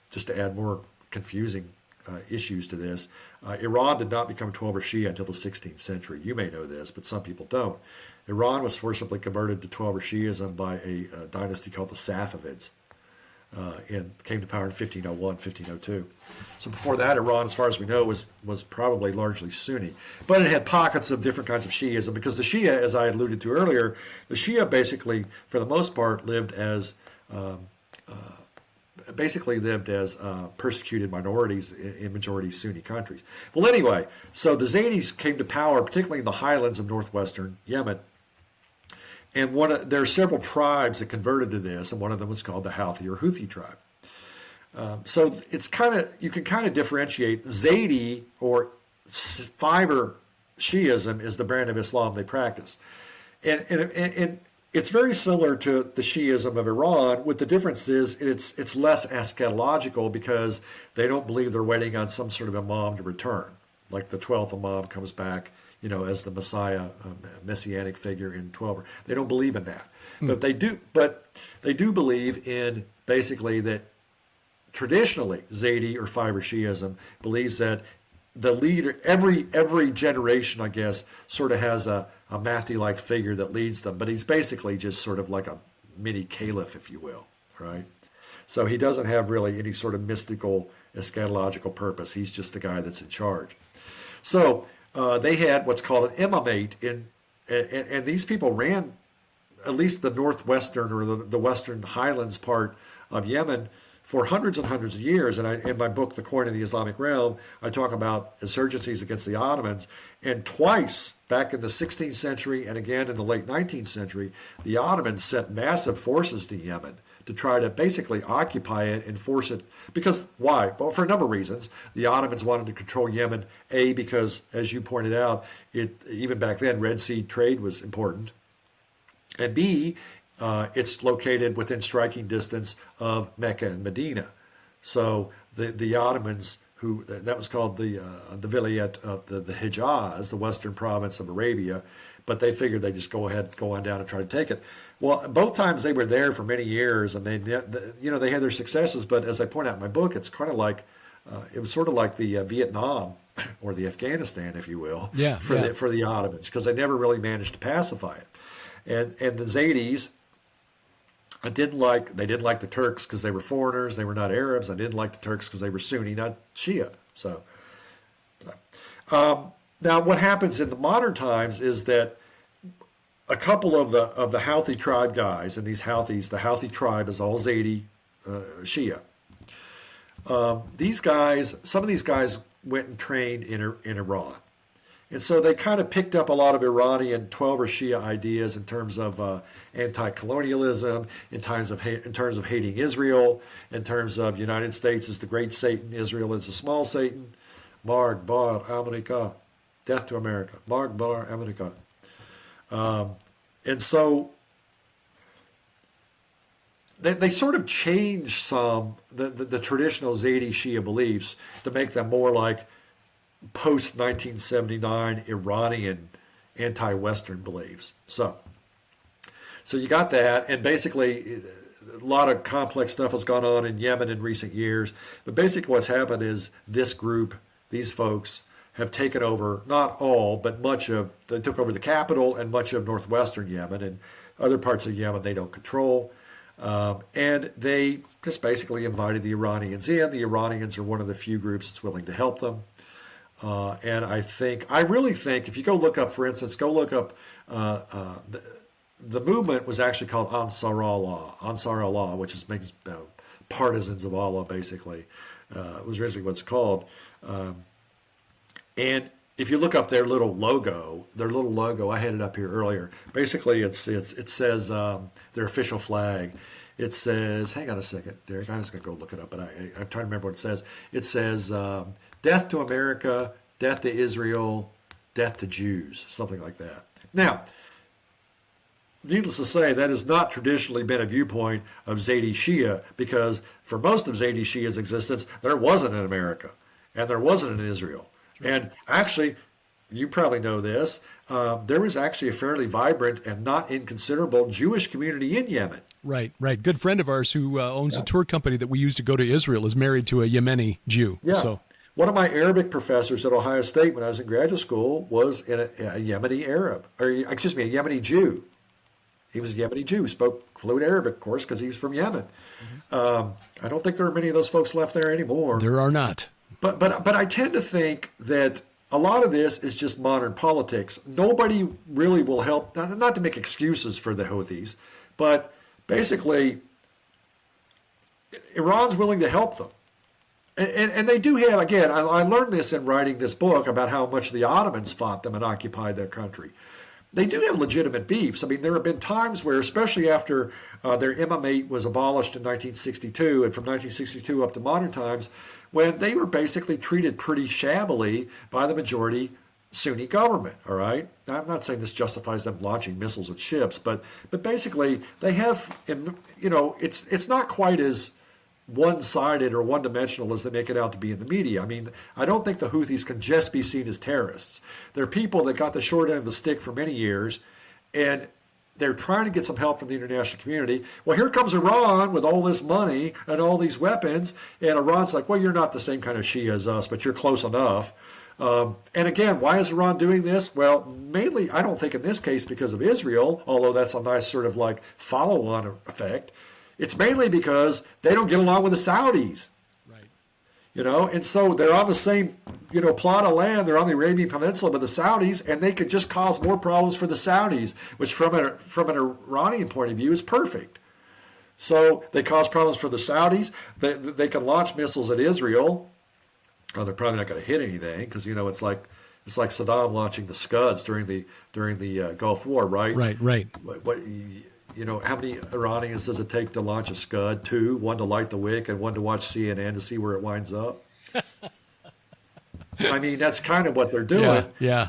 Just to add more confusing issues to this, Iran did not become 12 or Shia until the 16th century. You may know this, but some people don't. Iran was forcibly converted to 12 or Shiism by a dynasty called the Safavids, and came to power in 1501, 1502. So before that, Iran, as far as we know, was probably largely Sunni. But it had pockets of different kinds of Shiism, because the Shia, as I alluded to earlier, the Shia basically, for the most part, lived as persecuted minorities in majority Sunni countries. Well, anyway, so the Zaydis came to power, particularly in the highlands of northwestern Yemen. And there are several tribes that converted to this, and one of them was called the Houthi or Houthi tribe. So it's you can kind of differentiate. Zaydi or 5er Shiism is the brand of Islam they practice, and it's very similar to the Shiism of Iran. With the difference is it's less eschatological, because they don't believe they're waiting on some sort of imam to return, like the 12th imam comes back, as the Messiah, messianic figure in 12. They don't believe in that, but they do believe in basically that traditionally Zaydi or 5er Shiism believes that the leader, every generation, I guess, sort of has a Mahdi-like figure that leads them, but he's basically just sort of like a mini caliph, if you will, right? So he doesn't have really any sort of mystical eschatological purpose. He's just the guy that's in charge. So they had what's called an imamate, and these people ran at least the northwestern or the western highlands part of Yemen for hundreds and hundreds of years. And in my book, The Coin of the Islamic Realm, I talk about insurgencies against the Ottomans. And twice, back in the 16th century and again in the late 19th century, the Ottomans sent massive forces to Yemen to try to basically occupy it and force it. Because why? Well, for a number of reasons. The Ottomans wanted to control Yemen, because, as you pointed out, even back then, Red Sea trade was important. and B, it's located within striking distance of Mecca and Medina. So the Ottomans, who that was called the Vilayet of the Hijaz, the western province of Arabia, but they figured they'd just go on down and try to take it. Well, both times they were there for many years, and they had their successes. But as I point out in my book, it's kind of like it was sort of like the Vietnam or the Afghanistan, if you will, for the Ottomans, because they never really managed to pacify it. And the Zaydis, they didn't like the Turks because they were foreigners, they were not Arabs. I didn't like the Turks because they were Sunni, not Shia. So now what happens in the modern times is that a couple of the Houthi tribe guys, and these Houthis, the Houthi tribe is all Zaydi Shia. Some of these guys went and trained in Iran. And so they kind of picked up a lot of Iranian Twelver Shia ideas in terms of anti-colonialism, in terms of hating Israel, in terms of United States is the great Satan, Israel is the small Satan. Marg bar America, death to America. Marg bar America. And so they sort of changed some the traditional Zaydi Shia beliefs to make them more like post-1979 Iranian anti-Western beliefs. So you got that, and basically a lot of complex stuff has gone on in Yemen in recent years. But basically what's happened is this group, these folks, have taken over, not all, but they took over the capital and much of northwestern Yemen, and other parts of Yemen they don't control. And they just basically invited the Iranians in. The Iranians are one of the few groups that's willing to help them. And I really think, if you look up the movement was actually called Ansar Allah, which is makes partisans of Allah, basically. It was originally what it's called. And if you look up their little logo, I had it up here earlier. Basically, it says their official flag. It says, hang on a second, Derek, I'm just going to go look it up, but I'm trying to remember what it says. It says, death to America, death to Israel, death to Jews, something like that. Now, needless to say, that has not traditionally been a viewpoint of Zaydi Shia, because for most of Zaydi Shia's existence, there wasn't an America, and there wasn't an Israel. And actually, you probably know this, there was actually a fairly vibrant and not inconsiderable Jewish community in Yemen. Right. Good friend of ours who owns a tour company that we used to go to Israel is married to a Yemeni Jew. Yeah. So. One of my Arabic professors at Ohio State when I was in graduate school was a Yemeni Yemeni Jew. He was a Yemeni Jew, spoke fluent Arabic, of course, because he was from Yemen. Mm-hmm. I don't think there are many of those folks left there anymore. There are not. But I tend to think that a lot of this is just modern politics. Nobody really will help, not to make excuses for the Houthis, but basically Iran's willing to help them. And they do have, again, I learned this in writing this book about how much the Ottomans fought them and occupied their country. They do have legitimate beefs. I mean, there have been times where, especially after their imamate was abolished in 1962, and from 1962 up to modern times, when they were basically treated pretty shabbily by the majority Sunni government, all right? Now, I'm not saying this justifies them launching missiles at ships, but basically they have, it's not quite as one-sided or one-dimensional as they make it out to be in the media. I mean, I don't think the Houthis can just be seen as terrorists. They're people that got the short end of the stick for many years, and they're trying to get some help from the international community. Well, here comes Iran with all this money and all these weapons, and Iran's like, well, you're not the same kind of Shia as us, but you're close enough. And again, why is Iran doing this? Well, mainly, I don't think in this case because of Israel, although that's a nice sort of like follow-on effect. It's mainly because they don't get along with the Saudis. Right. And so they're on the same, plot of land. They're on the Arabian Peninsula with the Saudis, and they could just cause more problems for the Saudis, which from an Iranian point of view is perfect. So they cause problems for the Saudis. They can launch missiles at Israel. Oh, they're probably not going to hit anything because, it's like Saddam launching the Scuds during the Gulf War, right? Right. How many Iranians does it take to launch a Scud? 2, one to light the wick and one to watch CNN to see where it winds up. I mean, that's kind of what they're doing. Yeah.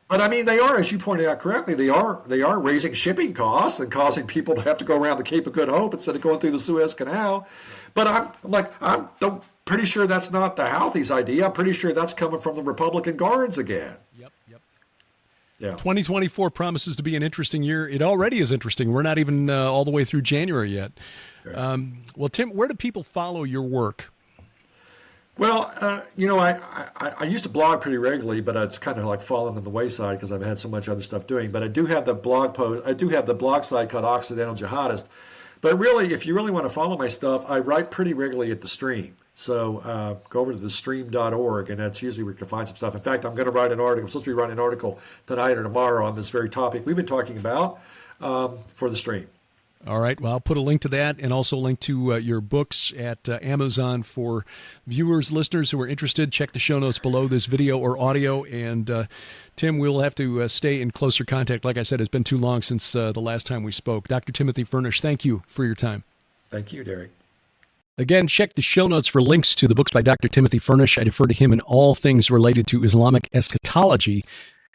But I mean, they are, as you pointed out correctly, they are raising shipping costs and causing people to have to go around the Cape of Good Hope instead of going through the Suez Canal. But I'm pretty sure that's not the Houthis' idea. I'm pretty sure that's coming from the Republican Guards again. Yep. Yeah. 2024 promises to be an interesting year. It already is interesting. We're not even all the way through January yet. Well, Tim, where do people follow your work? Well, I used to blog pretty regularly, but it's kind of like fallen on the wayside because I've had so much other stuff doing. But I do have the blog post. I do have the blog site called Occidental Jihadist. But really, if you really want to follow my stuff, I write pretty regularly at the Stream. So go over to thestream.org, and that's usually where you can find some stuff. In fact, I'm going to write an article. I'm supposed to be writing an article tonight or tomorrow on this very topic we've been talking about for the Stream. All right. Well, I'll put a link to that and also a link to your books at Amazon for viewers, listeners who are interested. Check the show notes below this video or audio. And Tim, we'll have to stay in closer contact. Like I said, it's been too long since the last time we spoke. Dr. Timothy Furnish, thank you for your time. Thank you, Derek. Again, check the show notes for links to the books by Dr. Timothy Furnish. I defer to him in all things related to Islamic eschatology,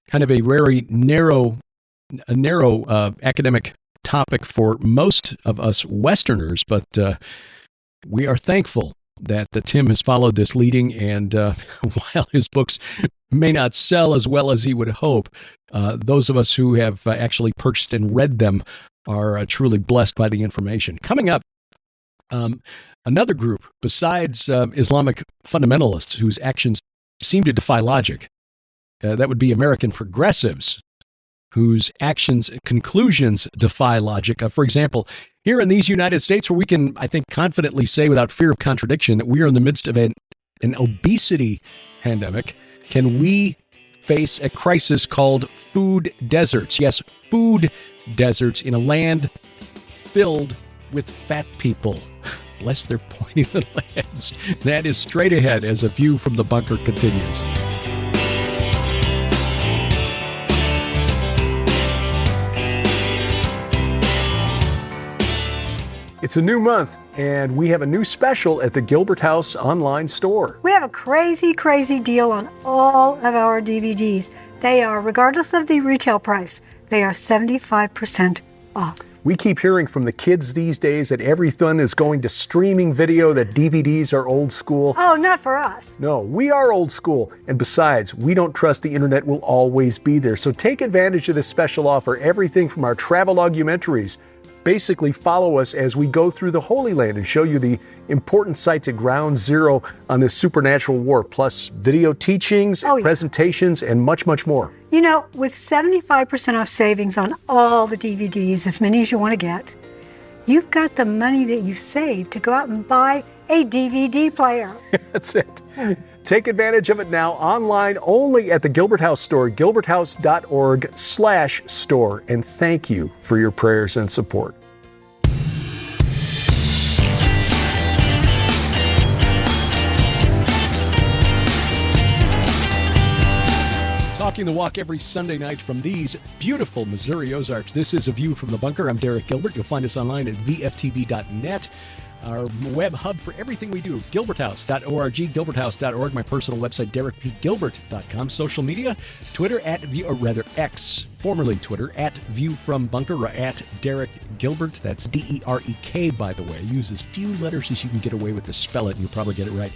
kind of a very narrow academic topic for most of us Westerners, but we are thankful that Tim has followed this leading, and while his books may not sell as well as he would hope, those of us who have actually purchased and read them are truly blessed by the information. Coming up, another group besides Islamic fundamentalists whose actions seem to defy logic, that would be American progressives, whose actions, conclusions defy logic. For example, here in these United States, where we can, I think, confidently say without fear of contradiction that we are in the midst of an obesity pandemic, can we face a crisis called food deserts? Yes, food deserts in a land filled with fat people. Lest they're pointing the lands. That is straight ahead as A View from the Bunker continues. It's a new month, and we have a new special at the Gilbert House online store. We have a crazy, crazy deal on all of our DVDs. They are, regardless of the retail price, they are 75% off. We keep hearing from the kids these days that everything is going to streaming video, that DVDs are old school. Oh, not for us. No, we are old school. And besides, we don't trust the internet will always be there. So take advantage of this special offer. Everything from our travel documentaries. Basically follow us as we go through the Holy Land and show you the important sites at ground zero on this supernatural war, plus video teachings, presentations, and much, much more. You know, with 75% off savings on all the DVDs, as many as you want to get, you've got the money that you saved to go out and buy a DVD player. That's it. Take advantage of it now, online only at the Gilbert House store, gilberthouse.org/store. And thank you for your prayers and support. Talking the walk every Sunday night from these beautiful Missouri Ozarks. This is A View from the Bunker. I'm Derek Gilbert. You'll find us online at VFTB.net. Our web hub for everything we do, gilberthouse.org, gilberthouse.org, my personal website, derekpgilbert.com, social media, Twitter X, formerly Twitter, @ViewFromBunker, or @Derek Gilbert. That's D-E-R-E-K, by the way. Use as few letters as you can get away with to spell it, and you'll probably get it right.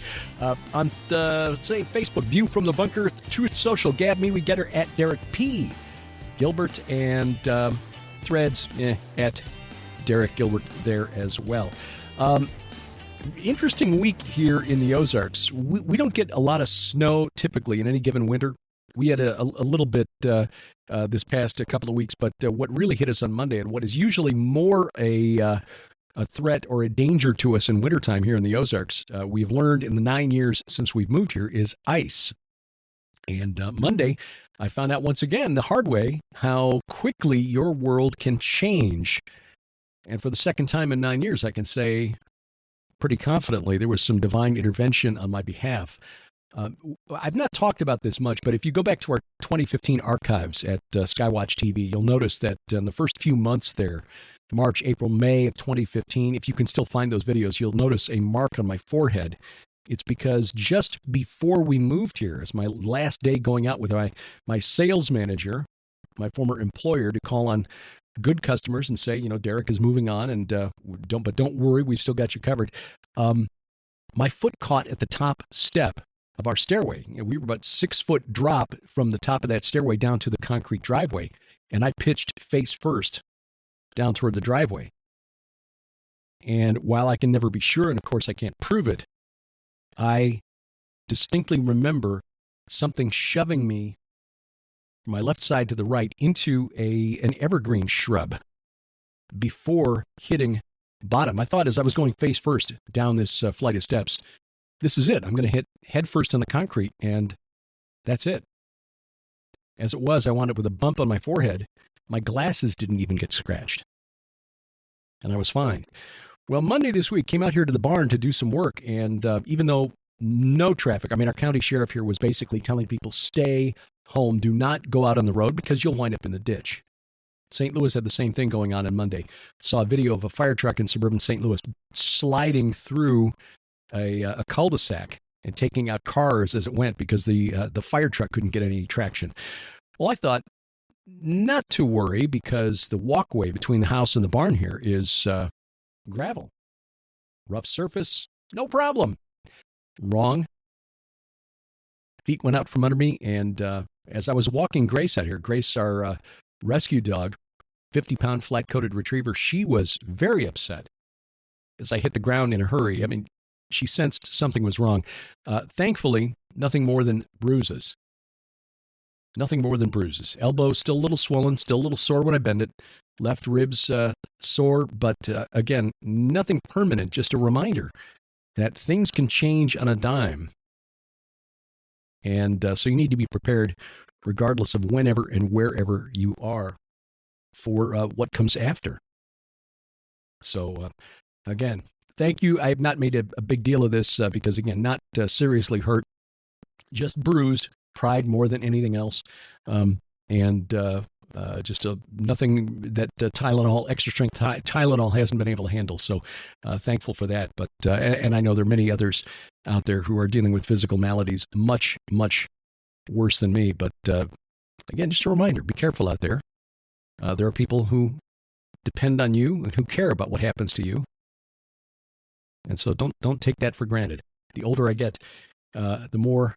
On, say, Facebook, View from the Bunker, Truth Social, Gab me, we get her @Derek P. Gilbert, and Threads, @Derek Gilbert there as well. Interesting week here in the Ozarks. We don't get a lot of snow typically in any given winter. We had a little bit this past couple of weeks, but what really hit us on Monday, and what is usually more a threat or a danger to us in wintertime here in the Ozarks, we've learned in the 9 years since we've moved here, is ice. And Monday, I found out once again the hard way how quickly your world can change. And for the second time in 9 years, I can say pretty confidently there was some divine intervention on my behalf. I've not talked about this much, but if you go back to our 2015 archives at Skywatch TV, you'll notice that in the first few months there, March, April, May of 2015, if you can still find those videos, you'll notice a mark on my forehead. It's because just before we moved here, it's my last day going out with my sales manager, my former employer, to call on good customers and say, Derek is moving on, and don't worry, we've still got you covered. My foot caught at the top step of our stairway. We were about 6 foot drop from the top of that stairway down to the concrete driveway, and I pitched face first down toward the driveway. And while I can never be sure, and of course I can't prove it, I distinctly remember something shoving me from my left side to the right into an evergreen shrub before hitting bottom. I thought as I was going face first down this flight of steps, this is it. I'm going to hit head first on the concrete, and that's it. As it was, I wound up with a bump on my forehead. My glasses didn't even get scratched, and I was fine. Well, Monday this week, came out here to the barn to do some work, and even though no traffic, our county sheriff here was basically telling people, stay home, do not go out on the road because you'll wind up in the ditch. St. Louis had the same thing going on Monday. Saw a video of a fire truck in suburban St. Louis sliding through a cul-de-sac and taking out cars as it went because the fire truck couldn't get any traction. Well, I thought not to worry because the walkway between the house and the barn here is gravel. Rough surface, no problem. Wrong. Feet went out from under me, and as I was walking Grace out here, Grace, our rescue dog, 50-pound flat-coated retriever, she was very upset as I hit the ground in a hurry. She sensed something was wrong. Thankfully, nothing more than bruises. Nothing more than bruises. Elbow still a little swollen, still a little sore when I bend it. Left ribs sore, but again, nothing permanent, just a reminder that things can change on a dime. And so you need to be prepared regardless of whenever and wherever you are for what comes after. So again, thank you. I have not made a big deal of this because, again, not seriously hurt, just bruised, pride more than anything else. Just nothing that Tylenol, extra strength Tylenol hasn't been able to handle. So thankful for that. But and I know there are many others out there who are dealing with physical maladies much, much worse than me. But again, just a reminder, be careful out there. There are people who depend on you and who care about what happens to you. And so don't take that for granted. The older I get, the more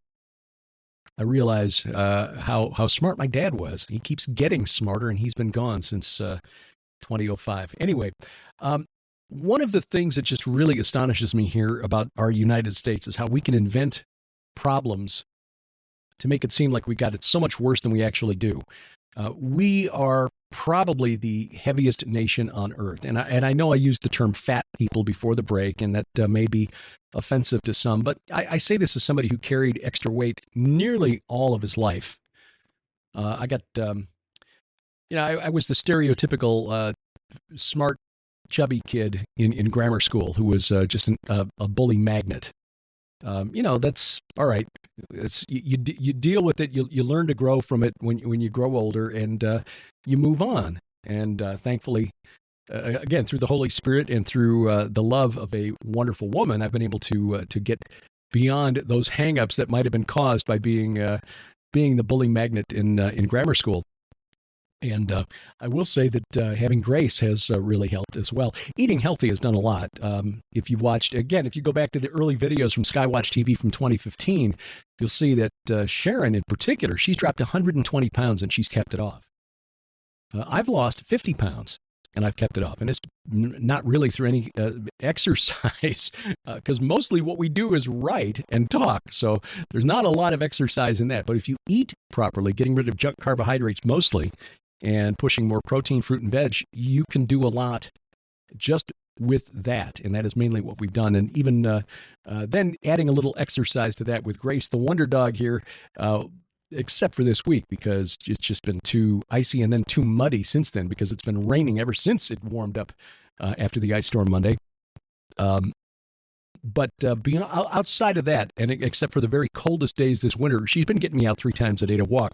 I realize how smart my dad was. He keeps getting smarter, and he's been gone since 2005. Anyway, one of the things that just really astonishes me here about our United States is how we can invent problems to make it seem like we got it so much worse than we actually do. We are probably the heaviest nation on earth. And I know I used the term fat people before the break, and that may be offensive to some, but I say this as somebody who carried extra weight nearly all of his life. I got, I was the stereotypical smart, chubby kid in grammar school who was just a bully magnet. That's all right. You deal with it. You learn to grow from it when you grow older, and you move on. And thankfully, again, through the Holy Spirit and through the love of a wonderful woman, I've been able to get beyond those hangups that might have been caused by being the bully magnet in grammar school. And I will say that having Grace has really helped as well. Eating healthy has done a lot. If you've watched, again, if you go back to the early videos from Skywatch TV from 2015, you'll see that Sharon in particular, she's dropped 120 pounds and she's kept it off. I've lost 50 pounds and I've kept it off. And it's not really through any exercise, because mostly what we do is write and talk. So there's not a lot of exercise in that. But if you eat properly, getting rid of junk carbohydrates mostly, and pushing more protein, fruit, and veg, you can do a lot just with that. And that is mainly what we've done. And even then adding a little exercise to that with Grace, the wonder dog here, except for this week, because it's just been too icy and then too muddy since then, because it's been raining ever since it warmed up after the ice storm Monday. But being outside of that, and except for the very coldest days this winter, she's been getting me out 3 times a day to walk.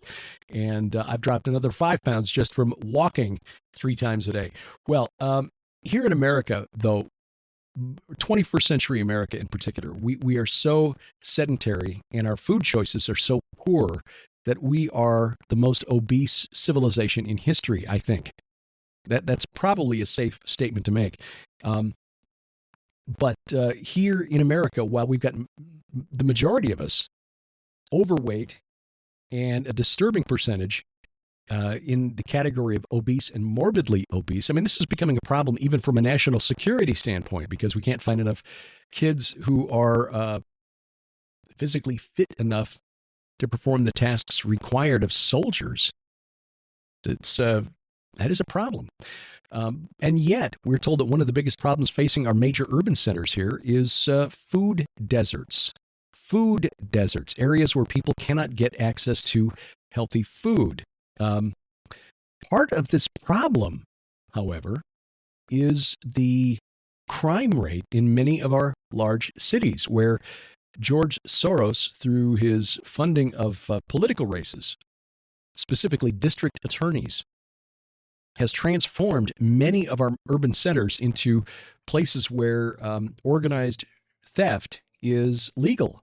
And I've dropped another 5 pounds just from walking 3 times a day. Well, here in America, though, 21st century America in particular, we are so sedentary and our food choices are so poor that we are the most obese civilization in history, I think. That's probably a safe statement to make. But here in America, while we've got the majority of us overweight and a disturbing percentage in the category of obese and morbidly obese. I mean, this is becoming a problem even from a national security standpoint because we can't find enough kids who are physically fit enough to perform the tasks required of soldiers. That is a problem. And yet, we're told that one of the biggest problems facing our major urban centers here is food deserts. Food deserts, areas where people cannot get access to healthy food. Part of this problem, however, is the crime rate in many of our large cities, where George Soros, through his funding of political races, specifically district attorneys, has transformed many of our urban centers into places where organized theft is legal.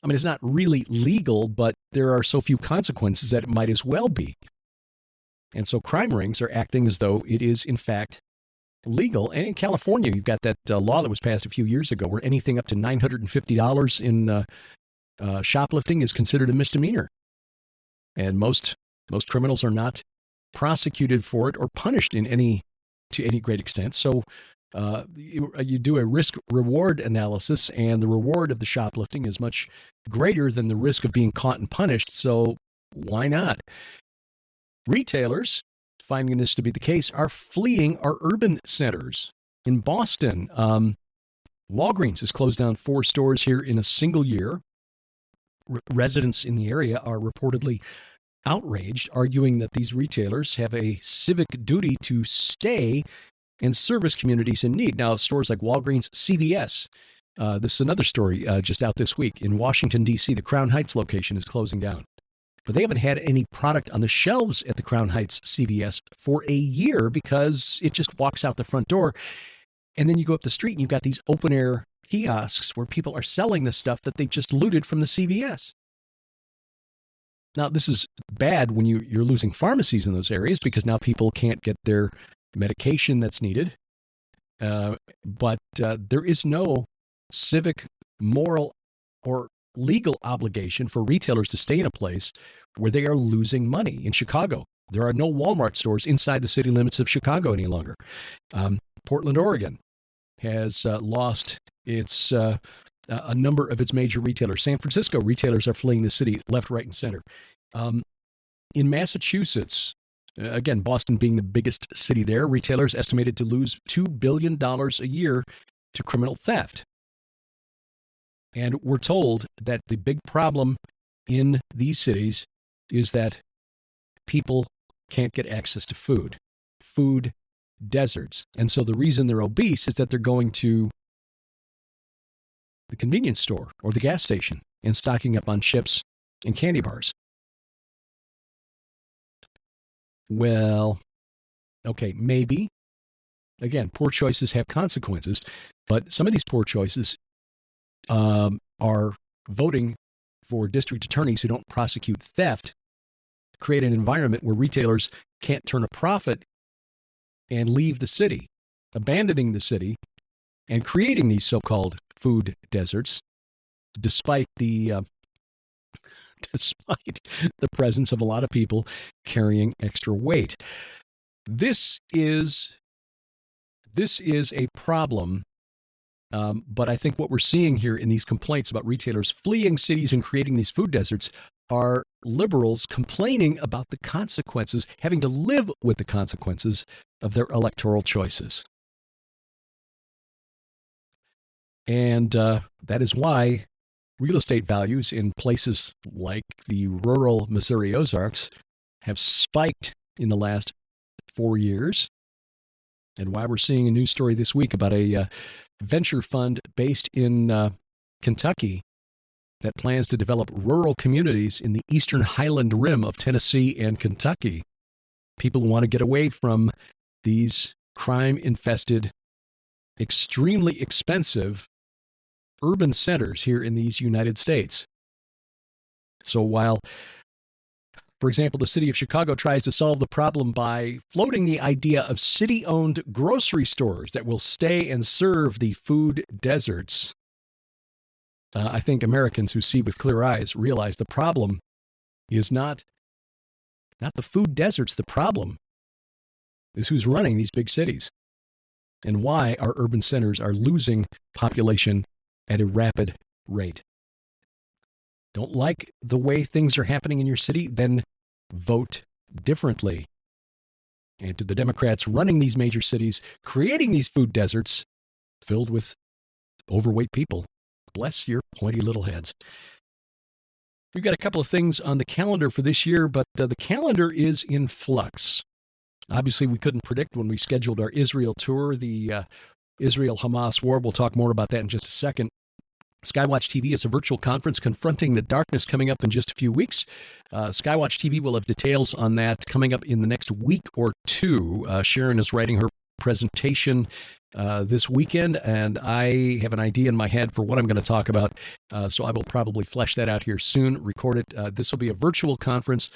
I mean, it's not really legal, but there are so few consequences that it might as well be. And so crime rings are acting as though it is, in fact, legal. And in California, you've got that law that was passed a few years ago where anything up to $950 in shoplifting is considered a misdemeanor. And most criminals are not prosecuted for it or punished to any great extent. So you do a risk-reward analysis, and the reward of the shoplifting is much greater than the risk of being caught and punished. So why not? Retailers, finding this to be the case, are fleeing our urban centers. In Boston, Walgreens has closed down 4 stores here in a single year. Residents in the area are reportedly outraged, arguing that these retailers have a civic duty to stay and service communities in need. Now, stores like Walgreens, CVS, this is another story just out this week. In Washington, D.C., the Crown Heights location is closing down. But they haven't had any product on the shelves at the Crown Heights CVS for a year because it just walks out the front door. And then you go up the street and you've got these open-air kiosks where people are selling the stuff that they just looted from the CVS. Now, this is bad when you're losing pharmacies in those areas because now people can't get their medication that's needed. But there is no civic, moral, or legal obligation for retailers to stay in a place where they are losing money. In Chicago, there are no Walmart stores inside the city limits of Chicago any longer. Portland, Oregon has lost its a number of its major retailers. San Francisco retailers are fleeing the city left, right, and center. In Massachusetts, again, Boston being the biggest city there, retailers estimated to lose $2 billion a year to criminal theft. And we're told that the big problem in these cities is that people can't get access to food deserts. And so the reason they're obese is that they're going to the convenience store or the gas station and stocking up on chips and candy bars. Well, okay, maybe. Again, poor choices have consequences, but some of these poor choices are voting for district attorneys who don't prosecute theft, create an environment where retailers can't turn a profit and leave the city, abandoning the city and creating these so-called food deserts, despite the presence of a lot of people carrying extra weight. This is a problem. But I think what we're seeing here in these complaints about retailers fleeing cities and creating these food deserts are liberals complaining about the consequences, having to live with the consequences of their electoral choices. And that is why real estate values in places like the rural Missouri Ozarks have spiked in the last 4 years. And why we're seeing a news story this week about a venture fund based in Kentucky that plans to develop rural communities in the eastern highland rim of Tennessee and Kentucky. People who want to get away from these crime-infested extremely expensive urban centers here in these United States. So while, for example, the city of Chicago tries to solve the problem by floating the idea of city-owned grocery stores that will stay and serve the food deserts, I think Americans who see with clear eyes realize the problem is not the food deserts. The problem is who's running these big cities and why our urban centers are losing population at a rapid rate. Don't like the way things are happening in your city? Then vote differently. And to the Democrats running these major cities, creating these food deserts filled with overweight people, bless your pointy little heads. We've got a couple of things on the calendar for this year, but the calendar is in flux. Obviously, we couldn't predict when we scheduled our Israel tour, the Israel-Hamas war. We'll talk more about that in just a second. Skywatch TV is a virtual conference confronting the darkness coming up in just a few weeks. Skywatch TV will have details on that coming up in the next week or two. Sharon is writing her presentation this weekend, and I have an idea in my head for what I'm going to talk about, so I will probably flesh that out here soon, record it. This will be a virtual conference.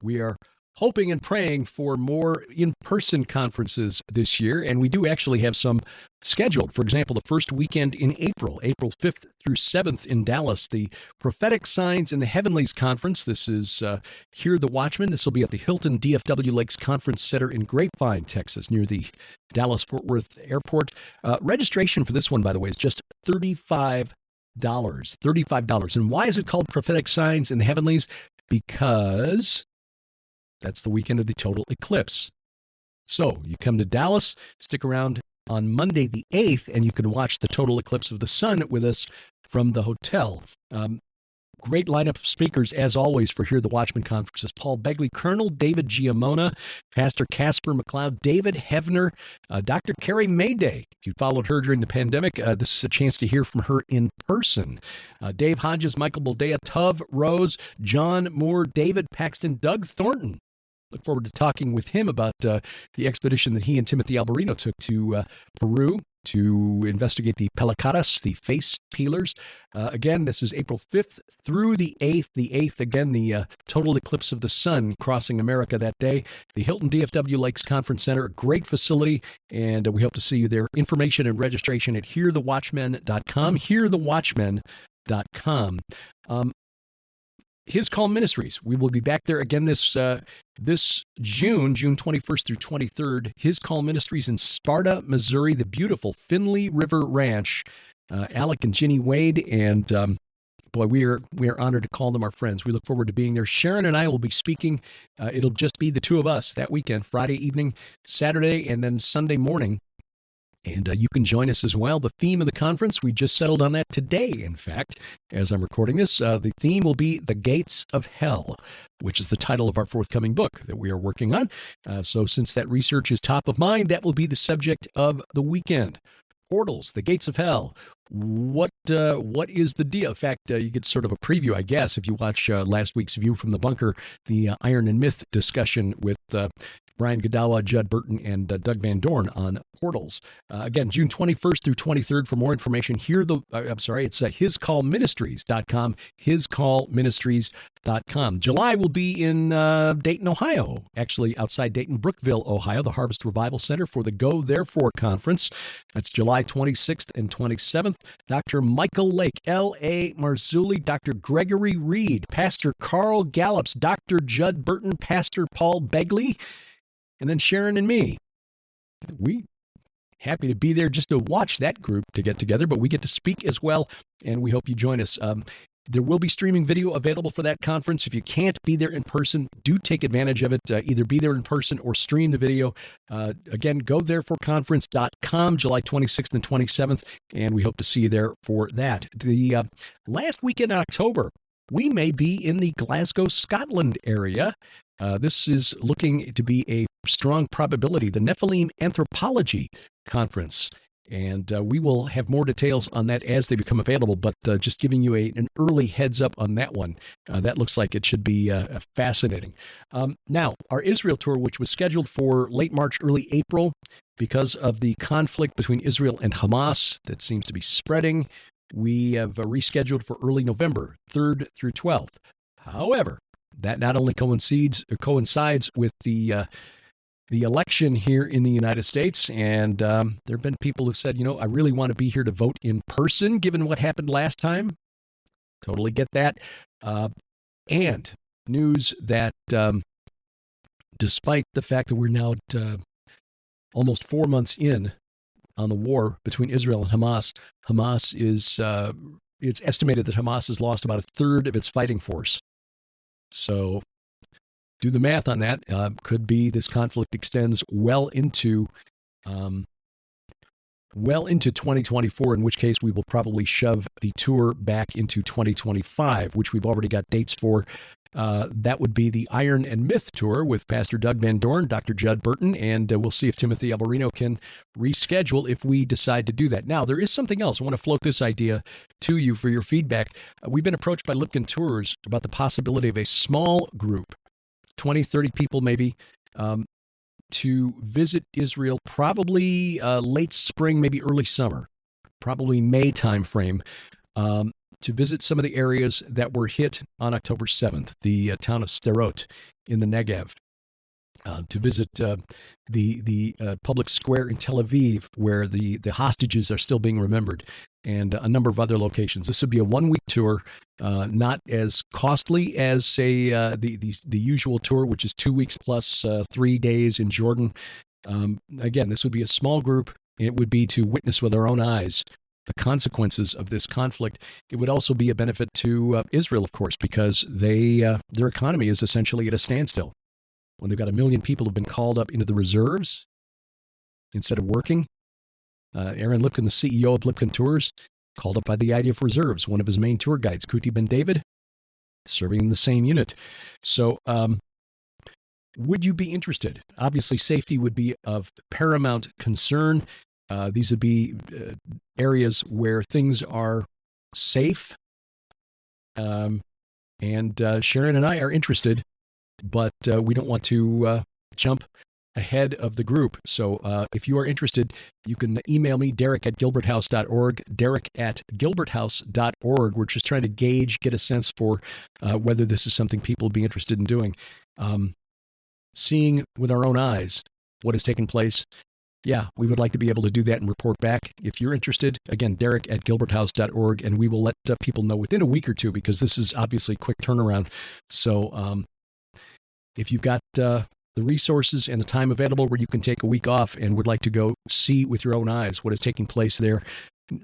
We are hoping and praying for more in-person conferences this year, and we do actually have some scheduled. For example, the first weekend in April 5th through 7th in Dallas, the Prophetic Signs in the Heavenlies Conference. This is Hear the Watchman. This will be at the Hilton DFW Lakes Conference Center in Grapevine, Texas, near the Dallas-Fort Worth Airport. Registration for this one, by the way, is just $35. $35. And why is it called Prophetic Signs in the Heavenlies? Because that's the weekend of the total eclipse. So you come to Dallas, stick around on Monday the 8th, and you can watch the total eclipse of the sun with us from the hotel. Great lineup of speakers, as always, for Hear the Watchman conferences. Paul Begley, Colonel David Giamona, Pastor Casper McLeod, David Hevner, Dr. Carrie Mayday. If you followed her during the pandemic, this is a chance to hear from her in person. Dave Hodges, Michael Boldea, Tuv Rose, John Moore, David Paxton, Doug Thornton. Look forward to talking with him about the expedition that he and Timothy Alberino took to Peru to investigate the pelicatas, the face peelers. Again, this is April 5th through the 8th. The 8th, again, the total eclipse of the sun crossing America that day. The Hilton DFW Lakes Conference Center, a great facility, and we hope to see you there. Information and registration at hearthewatchmen.com, hearthewatchmen.com. His Call Ministries. We will be back there again this June 21st through 23rd. His Call Ministries in Sparta, Missouri, the beautiful Finley River Ranch. Alec and Ginny Wade, and boy, we are honored to call them our friends. We look forward to being there. Sharon and I will be speaking. It'll just be the two of us that weekend, Friday evening, Saturday, and then Sunday morning. And you can join us as well. The theme of the conference, we just settled on that today, in fact, as I'm recording this. The theme will be The Gates of Hell, which is the title of our forthcoming book that we are working on. So since that research is top of mind, that will be the subject of the weekend. Portals, the Gates of Hell. What is the deal? In fact, you get sort of a preview, I guess, if you watch last week's View from the Bunker, the Iron and Myth discussion with Brian Godawa, Judd Burton, and Doug Van Dorn on portals. Again, June 21st through 23rd. For more information, it's hiscallministries.com, hiscallministries.com. July will be in Dayton, Ohio, actually outside Dayton, Brookville, Ohio, the Harvest Revival Center for the Go Therefore Conference. That's July 26th and 27th. Dr. Michael Lake, L.A. Marzulli, Dr. Gregory Reed, Pastor Carl Gallops, Dr. Judd Burton, Pastor Paul Begley, and then Sharon and me. We happy to be there just to watch that group to get together, but we get to speak as well, and we hope you join us. There will be streaming video available for that conference. If you can't be there in person, do take advantage of it. Either be there in person or stream the video. Again, go thereforeconference.com, July 26th and 27th, and we hope to see you there for that. The last weekend in October, we may be in the Glasgow, Scotland area. This is looking to be a strong probability. The Nephilim Anthropology Conference. And we will have more details on that as they become available, but just giving you an early heads up on that one. That looks like it should be fascinating. Now, our Israel tour, which was scheduled for late March, early April, because of the conflict between Israel and Hamas that seems to be spreading, we have rescheduled for early November, 3rd through 12th. However, that not only coincides with the election here in the United States, and there have been people who said, I really want to be here to vote in person, given what happened last time. Totally get that. And news that despite the fact that we're now at, almost 4 months in on the war between Israel and Hamas, it's estimated that Hamas has lost about a third of its fighting force. So do the math on that. Could be this conflict extends well into 2024, in which case we will probably shove the tour back into 2025, which we've already got dates for. That would be the Iron and Myth tour with Pastor Doug Van Dorn, Dr. Judd Burton, and we'll see if Timothy Alberino can reschedule if we decide to do that. Now, there is something else. I want to float this idea to you for your feedback. We've been approached by Lipkin Tours about the possibility of a small group, 20, 30 people maybe, to visit Israel probably late spring, maybe early summer, probably May timeframe, to visit some of the areas that were hit on October 7th, the town of Sderot in the Negev, to visit the public square in Tel Aviv, where the hostages are still being remembered, and a number of other locations. This would be a one-week tour, not as costly as, say, the usual tour, which is 2 weeks plus 3 days in Jordan. Again, this would be a small group. It would be to witness with our own eyes the consequences of this conflict. It would also be a benefit to Israel, of course, because their economy is essentially at a standstill. When they've got 1 million people who've been called up into the reserves instead of working. Aaron Lipkin, the CEO of Lipkin Tours, called up by the IDF reserves. One of his main tour guides, Kuti Ben David, serving in the same unit. So would you be interested? Obviously, safety would be of paramount concern. These would be areas where things are safe. And Sharon and I are interested, but we don't want to jump ahead of the group. So if you are interested, you can email me, derek@gilberthouse.org, derek@gilberthouse.org. We're just trying to get a sense for whether this is something people would be interested in doing. Seeing with our own eyes what has taken place. Yeah, we would like to be able to do that and report back. If you're interested, again, derek@gilberthouse.org, and we will let people know within a week or two, because this is obviously a quick turnaround. So if you've got the resources and the time available where you can take a week off and would like to go see with your own eyes what is taking place there,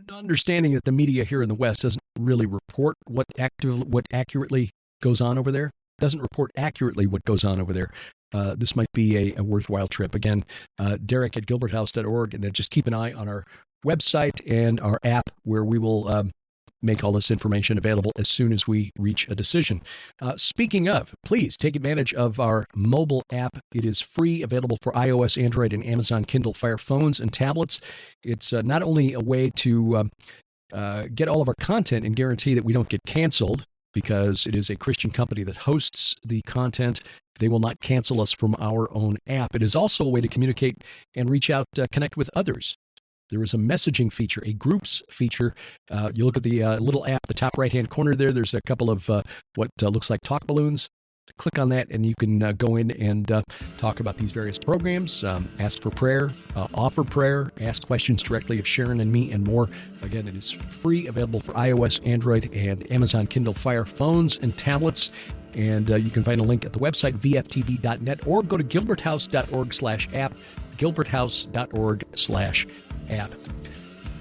understanding that the media here in the West doesn't really report what accurately goes on over there, doesn't report accurately what goes on over there. This might be a worthwhile trip. Again, derek@gilberthouse.org, and then just keep an eye on our website and our app, where we will make all this information available as soon as we reach a decision. Speaking of, please take advantage of our mobile app. It is free, available for iOS, Android, and Amazon Kindle Fire phones and tablets. It's not only a way to get all of our content and guarantee that we don't get canceled, because it is a Christian company that hosts the content. They will not cancel us from our own app. It is also a way to communicate and reach out, connect with others. There is a messaging feature, a groups feature. You look at the little app, the top right-hand corner there. There's a couple of what looks like talk balloons. Click on that, and you can go in and talk about these various programs, ask for prayer, offer prayer, ask questions directly of Sharon and me, and more. Again, it is free, available for iOS, Android, and Amazon Kindle Fire phones and tablets. And you can find a link at the website, vftb.net, or go to gilberthouse.org/app, gilberthouse.org/app.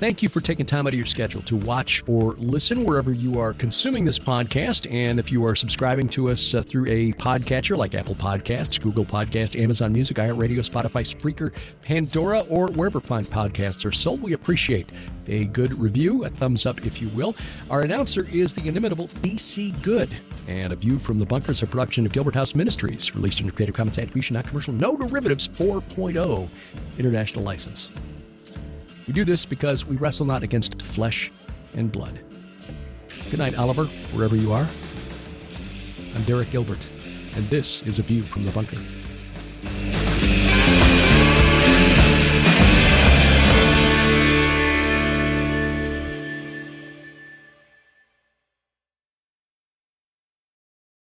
Thank you for taking time out of your schedule to watch or listen wherever you are consuming this podcast. And if you are subscribing to us through a podcatcher like Apple Podcasts, Google Podcasts, Amazon Music, iHeartRadio, Spotify, Spreaker, Pandora, or wherever fine podcasts are sold, we appreciate a good review, a thumbs up, if you will. Our announcer is the inimitable DC Good. And A View from the Bunker is a production of Gilbert House Ministries, released under Creative Commons Attribution, not commercial, no derivatives 4.0 international license. We do this because we wrestle not against flesh and blood. Good night, Oliver, wherever you are. I'm Derek Gilbert, and this is A View from the Bunker.